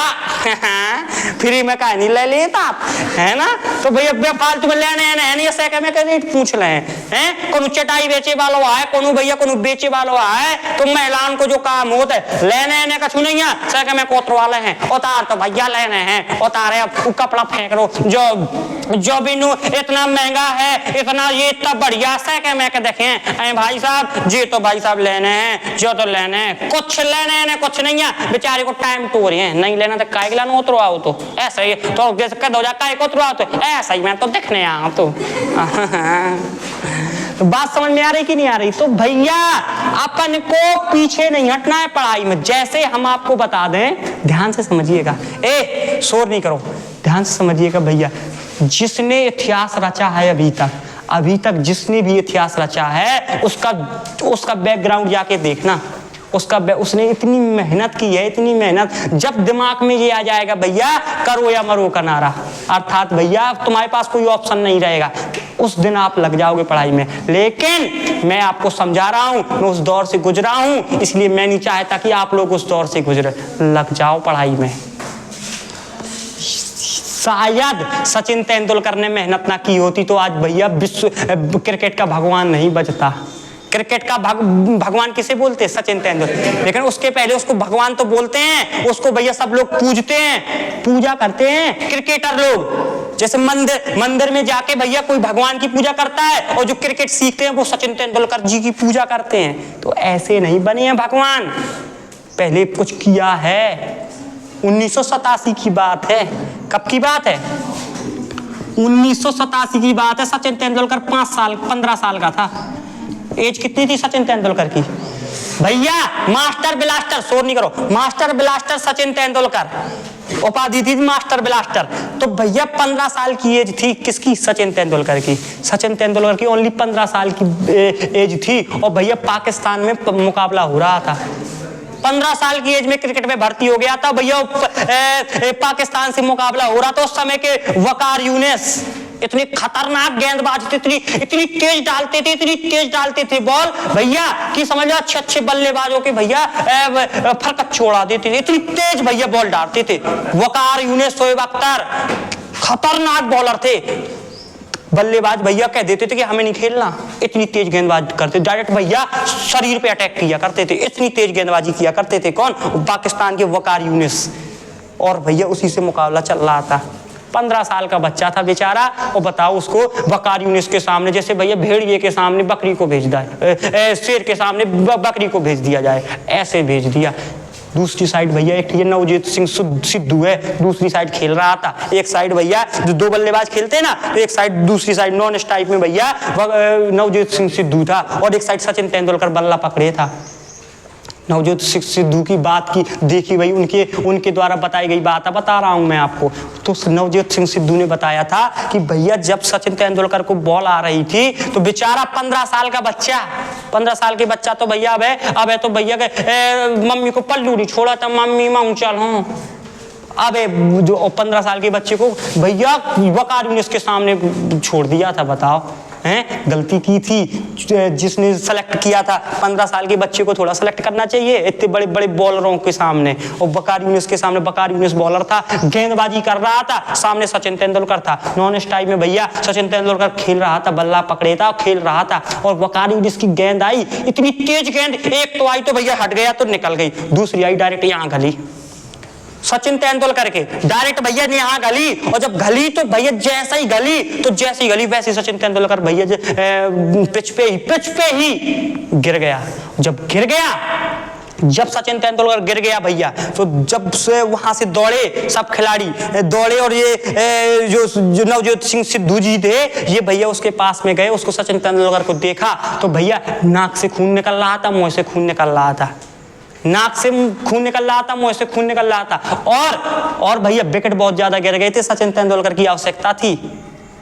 फ्री में कहीं नहीं ले लेता आप, है ना? तो भैया फालतू में लेने हैं नहीं, सैके में कहीं पूछ रहे हैं। कोनो चटाई बेचे वालों आए, कोनो भैया कोनो बेचे वालों आए, तो महिलाओं को जो काम होता है लेने कछु नहीं है। सैके में कोतर वाले हैं, उतार तो भैया लेने हैं, उतारे अब कपड़ा फेंक लो। जो बिनु इतना महंगा है, इतना ये इतना बढ़िया सैके में के देखें भाई साहब, ये तो भाई साहब लेने हैं, जो तो लेने हैं, कुछ लेने हैं कुछ नहीं है। बेचारे को टाइम तो रही है, नहीं लेना तो काय लाना उतरो आओ। तो ऐसा ही तो कह दो जा काय को उतरो आओ, तो ऐसा ही मैं तो दिखने आऊं। तो बात समझ में आ रही कि नहीं आ रही? तो भैया अपन को पीछे नहीं हटना है पढ़ाई में। जैसे हम आपको बता दें, ध्यान से समझिएगा, शोर नहीं करो, ध्यान से समझिएगा भैया। जिसने इतिहास रचा है अभी तक जिसने भी इतिहास रचा है, उसका बैकग्राउंड जाके देखना। उसने इतनी मेहनत की है, इतनी मेहनत। जब दिमाग में ये आ जाएगा भैया करो या मरो का नारा, अर्थात भैया तुम्हारे पास कोई ऑप्शन नहीं रहेगा, उस दिन आप लग जाओगे पढ़ाई में। लेकिन मैं आपको समझा रहा हूं, मैं उस दौर से गुजरा हूं, इसलिए मैं नहीं चाहता कि आप लोग उस दौर से गुजरे। लग जाओ पढ़ाई में। शायद सचिन तेंदुलकर ने मेहनत ना की होती तो आज भैया विश्व क्रिकेट का भगवान नहीं बचता, क्रिकेट का भगवान किसे बोलते हैं? सचिन तेंदुलकर। लेकिन उसके पहले उसको भगवान तो बोलते हैं, उसको भैया सब लोग पूजते हैं, पूजा करते हैं क्रिकेटर लोग। जैसे मंदिर में जाके भैया कोई भगवान की पूजा करता है, और जो क्रिकेट सीखते हैं वो सचिन तेंदुलकर जी की पूजा करते हैं। तो ऐसे नहीं बने हैं भगवान, पहले कुछ किया है। 1987 की बात है। कब की बात है? 1987 की बात है। सचिन तेंदुलकर 15 साल का था। एज कितनी थी सचिन तेंदुलकर की? भैया मास्टर ब्लास्टर, शोर नहीं करो, मास्टर ब्लास्टर सचिन तेंदुलकर, उपाधि थी मास्टर ब्लास्टर। तो भैया 15 साल की एज थी किसकी? सचिन तेंदुलकर की। सचिन तेंदुलकर की ओनली 15 साल की एज थी, और भैया पाकिस्तान में मुकाबला हो रहा था। 15 साल की एज में क्रिकेट में भर्ती हो गया था भैया, पाकिस्तान से मुकाबला हो रहा था। उस समय के वकार यूनिस इतनी खतरनाक गेंदबाज थे, इतनी तेज डालते थे बॉल भैया कि समझ लो अच्छे बल्लेबाजों के भैया फरकत छोड़ा देते थे, इतनी तेज भैया बॉल डालते थे। वकार यूनिस, शोएब अख्तर खतरनाक बॉलर थे। बल्लेबाज भैया कह देते थे कि हमें नहीं खेलना, इतनी तेज गेंदबाजी करते, डायरेक्ट भैया शरीर पे अटैक किया करते थे, इतनी तेज गेंदबाजी किया करते थे। कौन? पाकिस्तान के वकार यूनिस। और भैया उसी से मुकाबला चल रहा था। 15 साल का बच्चा था बेचारा, और बताओ उसको वकार यूनिस के सामने, जैसे भैया भेड़िए के सामने बकरी को भेज दिया, शेर के सामने बकरी को भेज दिया जाए, ऐसे भेज दिया। दूसरी साइड भैया एक ये नवजोत सिंह सिद्धू है, दूसरी साइड खेल रहा था। एक साइड भैया जो 2 बल्लेबाज खेलते हैं ना, तो एक साइड, दूसरी साइड नॉन स्ट्राइक में भैया नवजोत सिंह सिद्धू था, और एक साइड सचिन तेंदुलकर बल्ला पकड़े था। नवजोत सिंह सिद्धू की बात की देखी भाई, उनके द्वारा बताई गई बात है, बता रहा हूं मैं आपको। तो नवजोत सिंह सिद्धू ने बताया था कि भैया जब सचिन तेंदुलकर को बॉल आ रही थी तो बेचारा 15 साल का बच्चा, 15 साल के बच्चा तो भैया अब है तो भैया मम्मी को पल्लू नहीं छोड़ा था, मम्मी मैं चल हूं। अब जो 15 साल के बच्चे को भैया वकार यूनिस के सामने छोड़ दिया था। बताओ हैं, गलती की थी जिसने सेलेक्ट किया था। 15 साल के बच्चे को थोड़ा सेलेक्ट करना चाहिए इतने बड़े बड़े बॉलरों के सामने। और वकार यूनिस के सामने, वकार यूनिस बॉलर था, गेंदबाजी कर रहा था, सामने सचिन तेंदुलकर था। नॉन स्ट्राइक में भैया सचिन तेंदुलकर खेल रहा था, बल्ला पकड़े था, खेल रहा था, और वकार यूनिस की गेंद आई, इतनी तेज गेंद, एक तो आई तो भैया हट गया तो निकल गई, दूसरी आई डायरेक्ट यहाँ गली सचिन तेंदुलकर के, डायरेक्ट भैया ने यहाँ गली। और जब गली तो भैया जैसे ही गली वैसे सचिन तेंदुलकर भैया पिच पे ही गिर गया। जब सचिन तेंदुलकर गिर गया भैया, तो जब से वहां से दौड़े सब खिलाड़ी दौड़े, और ये जो नवजोत सिंह सिद्धू जी थे ये भैया उसके पास में गए, उसको सचिन तेंदुलकर को देखा तो भैया नाक से खून निकल रहा था, मुंह से खून निकल रहा था, नाक से खून निकल रहा था, मुंह से खून निकल रहा था। और भैया विकेट बहुत ज्यादा गिर गए थे। सचिन तेंदुलकर की आवश्यकता थी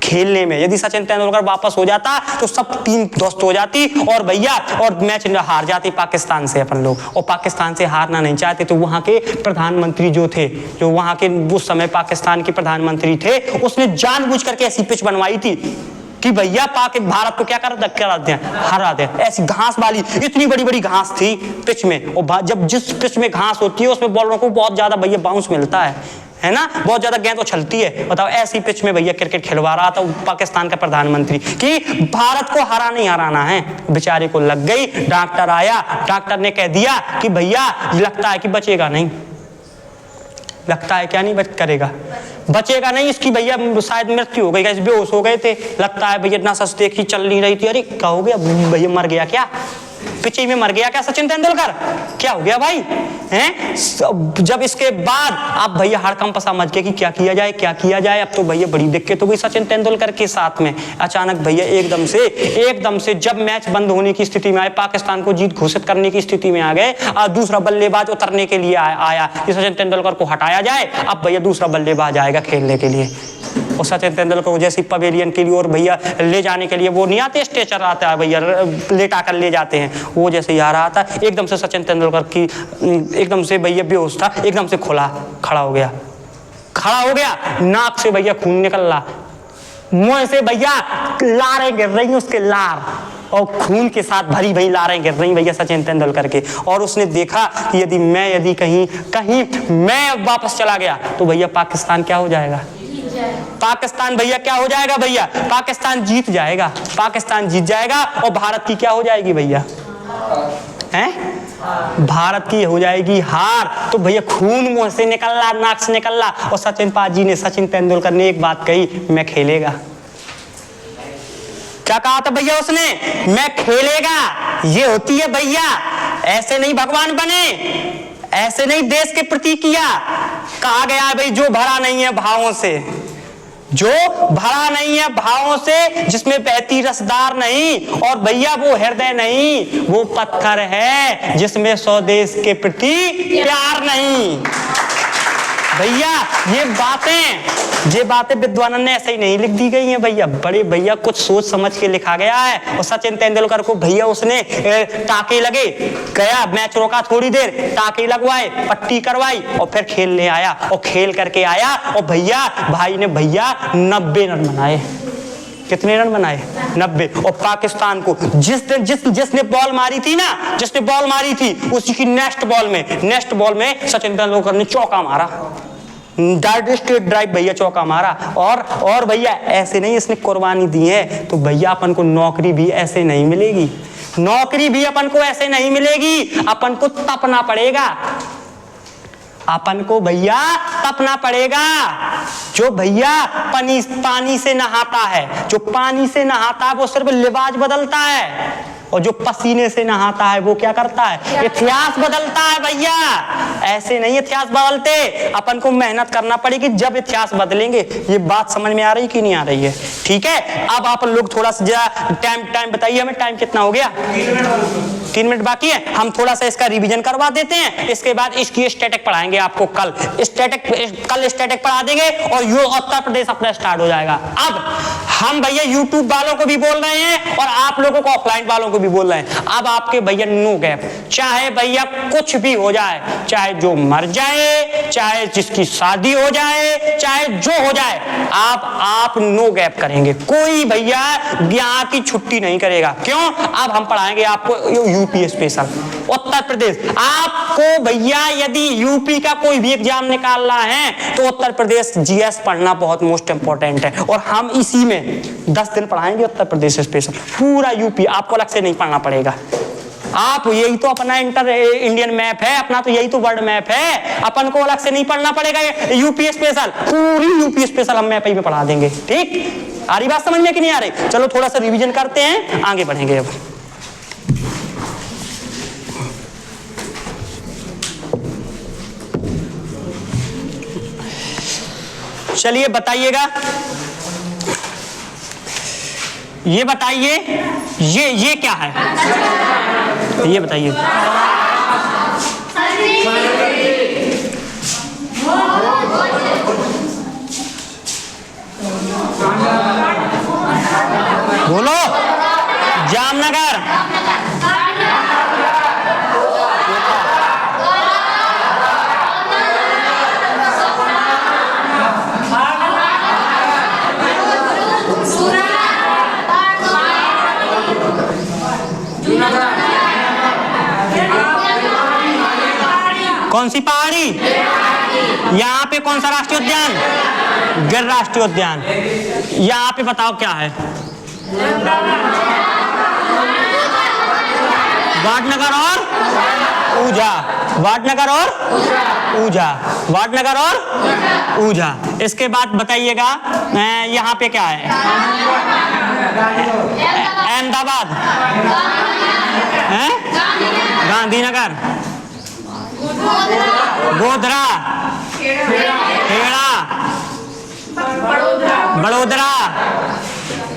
खेलने में। यदि सचिन तेंदुलकर वापस हो जाता तो सब टीम ध्वस्त हो जाती, और भैया और मैच हार जाती पाकिस्तान से अपन लोग। और पाकिस्तान से हारना नहीं चाहते, तो वहां के प्रधानमंत्री जो थे, जो वहां के उस समय पाकिस्तान के प्रधानमंत्री थे, उसने जानबूझ करके ऐसी पिच बनवाई थी कि भैया भारत को क्या करा दें, हरा दें। ऐसी घास वाली इतनी बड़ी बड़ी घास थी पिच में, और जब जिस पिच में घास होती है उसमें बॉलरों को बहुत ज्यादा भैया बाउंस मिलता है ना, बहुत ज्यादा गेंद उछलती है। बताओ ऐसी पिच में भैया क्रिकेट खिलवा रहा था पाकिस्तान का प्रधानमंत्री कि भारत को हराना है। बेचारे को लग गई, डॉक्टर आया, डॉक्टर ने कह दिया कि भैया लगता है कि बचेगा नहीं, लगता है क्या नहीं बचेगा नहीं, इसकी भैया शायद मृत्यु हो गई, बेहोश हो गए थे, लगता है भैया नस देखी चल नहीं रही थी। अरे क्या हो गया भैया, मर गया क्या, पिच में मर गया क्या सचिन तेंदुलकर, क्या हो गया भाई हैं? जब इसके बाद अब भैया हड़कंप सा मच गया कि क्या किया जाए। अब तो भैया बड़ी दिक्कत हो गई सचिन तेंदुलकर के साथ में। अचानक भैया एकदम से जब मैच बंद होने की स्थिति में आए, पाकिस्तान को जीत घोषित करने की स्थिति में आ गए, दूसरा बल्लेबाज उतरने के लिए आया कि सचिन तेंदुलकर को हटाया जाए। अब भैया दूसरा बल्लेबाज आएगा खेलने के लिए, और सचिन तेंदुलकर को जैसे पवेलियन के लिए और भैया ले जाने के लिए वो नहीं आते, स्ट्रेचर आता है भैया लेटा कर ले जाते हैं, वो जैसे ही आ रहा था एकदम से सचिन तेंदुलकर की एकदम से भैया बेहोश था, एकदम से खड़ा हो गया, नाक से भैया खून निकल रहा, मुंह से भैया लारें गिर रही उसके, लार और खून के साथ भरी भरी लारें गिर रही भैया सचिन तेंदुलकर के। और उसने देखा कि यदि कहीं मैं वापस चला गया तो भैया पाकिस्तान क्या हो जाएगा, पाकिस्तान भैया क्या हो जाएगा भैया, पाकिस्तान जीत जाएगा, पाकिस्तान जीत जाएगा और भारत की क्या हो जाएगी भैया, हैं? भारत की हो जाएगी हार। तो भैया खून मुंह से निकल रहा, नाक से निकल रहा। और सचिन तेंदुलकर ने एक बात कही, मैं खेलेगा। क्या कहा था भैया उसने, मैं खेलेगा। ये होती है भैया, ऐसे नहीं भगवान बने, ऐसे नहीं देश के प्रति किया। कहा गया है भाई जो भरा नहीं है भावों से, जो भरा नहीं है भावों से, जिसमें बहती रसदार नहीं, और भैया वो हृदय नहीं, वो पत्थर है जिसमें स्वदेश के प्रति प्यार नहीं। भैया ये बातें विद्वानों ने ऐसे ही नहीं लिख दी गई हैं भैया, बड़े भैया कुछ सोच समझ के लिखा गया है। और सचिन तेंदुलकर को भैया उसने टाके लगे, गया मैच रोका थोड़ी देर, टाके लगवाए, पट्टी करवाई और फिर खेलने आया, और खेल करके आया और भैया भाई ने भैया 90 रन बनाए। कितने रन बनाए, 90। और पाकिस्तान को जिसने बॉल मारी थी ना, जिसने बॉल मारी थी उसी की नेक्स्ट बॉल में सचिन तेंदुलकर ने चौका मारा, डायरेक्ट स्ट्रेट ड्राइव भैया चौका मारा। और भैया ऐसे नहीं इसने कुर्बानी दी है, तो भैया अपन को नौकरी भी ऐसे नहीं मिलेगी, नौकरी भी अपन को ऐसे नहीं मिलेगी, अपन को तपना पड़ेगा, अपन को भैया तपना पड़ेगा। जो भैया पानी से नहाता है, जो पानी से नहाता है वो सिर्फ लिबास बदलता है, और जो पसीने से नहाता है वो क्या करता है, इतिहास बदलता है भैया। ऐसे नहीं इतिहास बदलते, अपन को मेहनत करना पड़ेगी, जब इतिहास बदलेंगे। ये बात समझ में आ रही कि नहीं आ रही है? ठीक है, अब आप लोग थोड़ा सा टाइम बताइए हमें, टाइम कितना हो गया? 3 मिनट बाकी है। हम थोड़ा सा इसका रिवीजन करवा देते हैं, इसके बाद इसकी स्टैटिक पढ़ाएंगे आपको कल स्टैटिक पढ़ा देंगे, और उत्तर प्रदेश अपना स्टार्ट हो जाएगा। अब हम भैया यूट्यूब वालों को भी बोल रहे हैं और आप लोगों को ऑफलाइन वालों को भी बोल रहे हैं, अब आपके भैया नो गैप, चाहे भैया कुछ भी हो जाए, चाहे जो मर जाए, चाहे जिसकी शादी हो जाए, चाहे जो हो जाए, आप नो गैप करेंगे, कोई भैया यहाँ की छुट्टी नहीं करेगा। क्यों? अब हम पढ़ाएंगे आपको यूपी स्पेशल उत्तर प्रदेश। आपको भैया यदि यूपी का कोई भी एग्जाम निकालना है तो उत्तर प्रदेश जीएस पढ़ना बहुत मोस्ट इंपॉर्टेंट है, और हम इसी में 10 दिन पढ़ाएंगे उत्तर प्रदेश स्पेशल, पूरा यूपी आपको अलग से नहीं पढ़ना पड़ेगा। आप यही तो अपना इंडियन मैप है, अपना तो यही तो वर्ल्ड मैप है, अपन को अलग से नहीं पढ़ना पड़ेगा। यूपी स्पेशल, पूरी यूपी स्पेशल हम मैप ही में पढ़ा देंगे। ठीक, आ रही बात समझ में कि नहीं आ रही? चलो थोड़ा सा रिवीजन करते हैं, आगे बढ़ेंगे। अब चलिए बताइएगा, ये बताइए ये क्या है, ये बताइए। बोलो, जामनगर। कौन सी पहाड़ी? यहाँ पे कौन सा राष्ट्रीय उद्यान? गिर राष्ट्रीय उद्यान। यहाँ पे बताओ क्या है? वाटनगर और ऊझा, वाटनगर और ऊझा, वाटनगर और ऊझा। इसके बाद बताइएगा यहाँ पे क्या है? अहमदाबाद, गांधीनगर, गोधरा, खेड़ा, बड़ोदरा।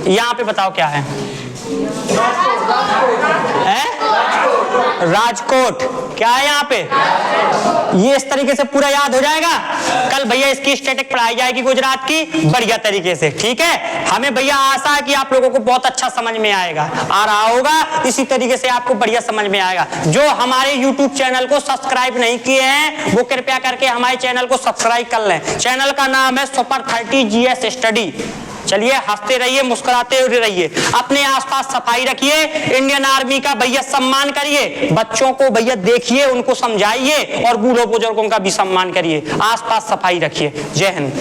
यहाँ पे बताओ क्या है? राजकोट। क्या है यहाँ पे? ये इस तरीके से पूरा याद हो जाएगा। कल भैया इसकी स्टैटिक पढ़ाई जाएगी गुजरात की बढ़िया तरीके से। ठीक है, हमें भैया आशा है कि आप लोगों को बहुत अच्छा समझ में आएगा, आ रहा होगा, इसी तरीके से आपको बढ़िया समझ में आएगा। जो हमारे YouTube चैनल को सब्सक्राइब नहीं किए हैं वो कृपया करके हमारे चैनल को सब्सक्राइब कर लें। चैनल का नाम है सुपर 30 GS स्टडी। चलिए, हंसते रहिए, मुस्कुराते रहिए, अपने आसपास सफाई रखिए, इंडियन आर्मी का भैया सम्मान करिए, बच्चों को भैया देखिए, उनको समझाइए, और बूढ़ों बुजुर्गों का भी सम्मान करिए, आसपास सफाई रखिए। जय हिंद।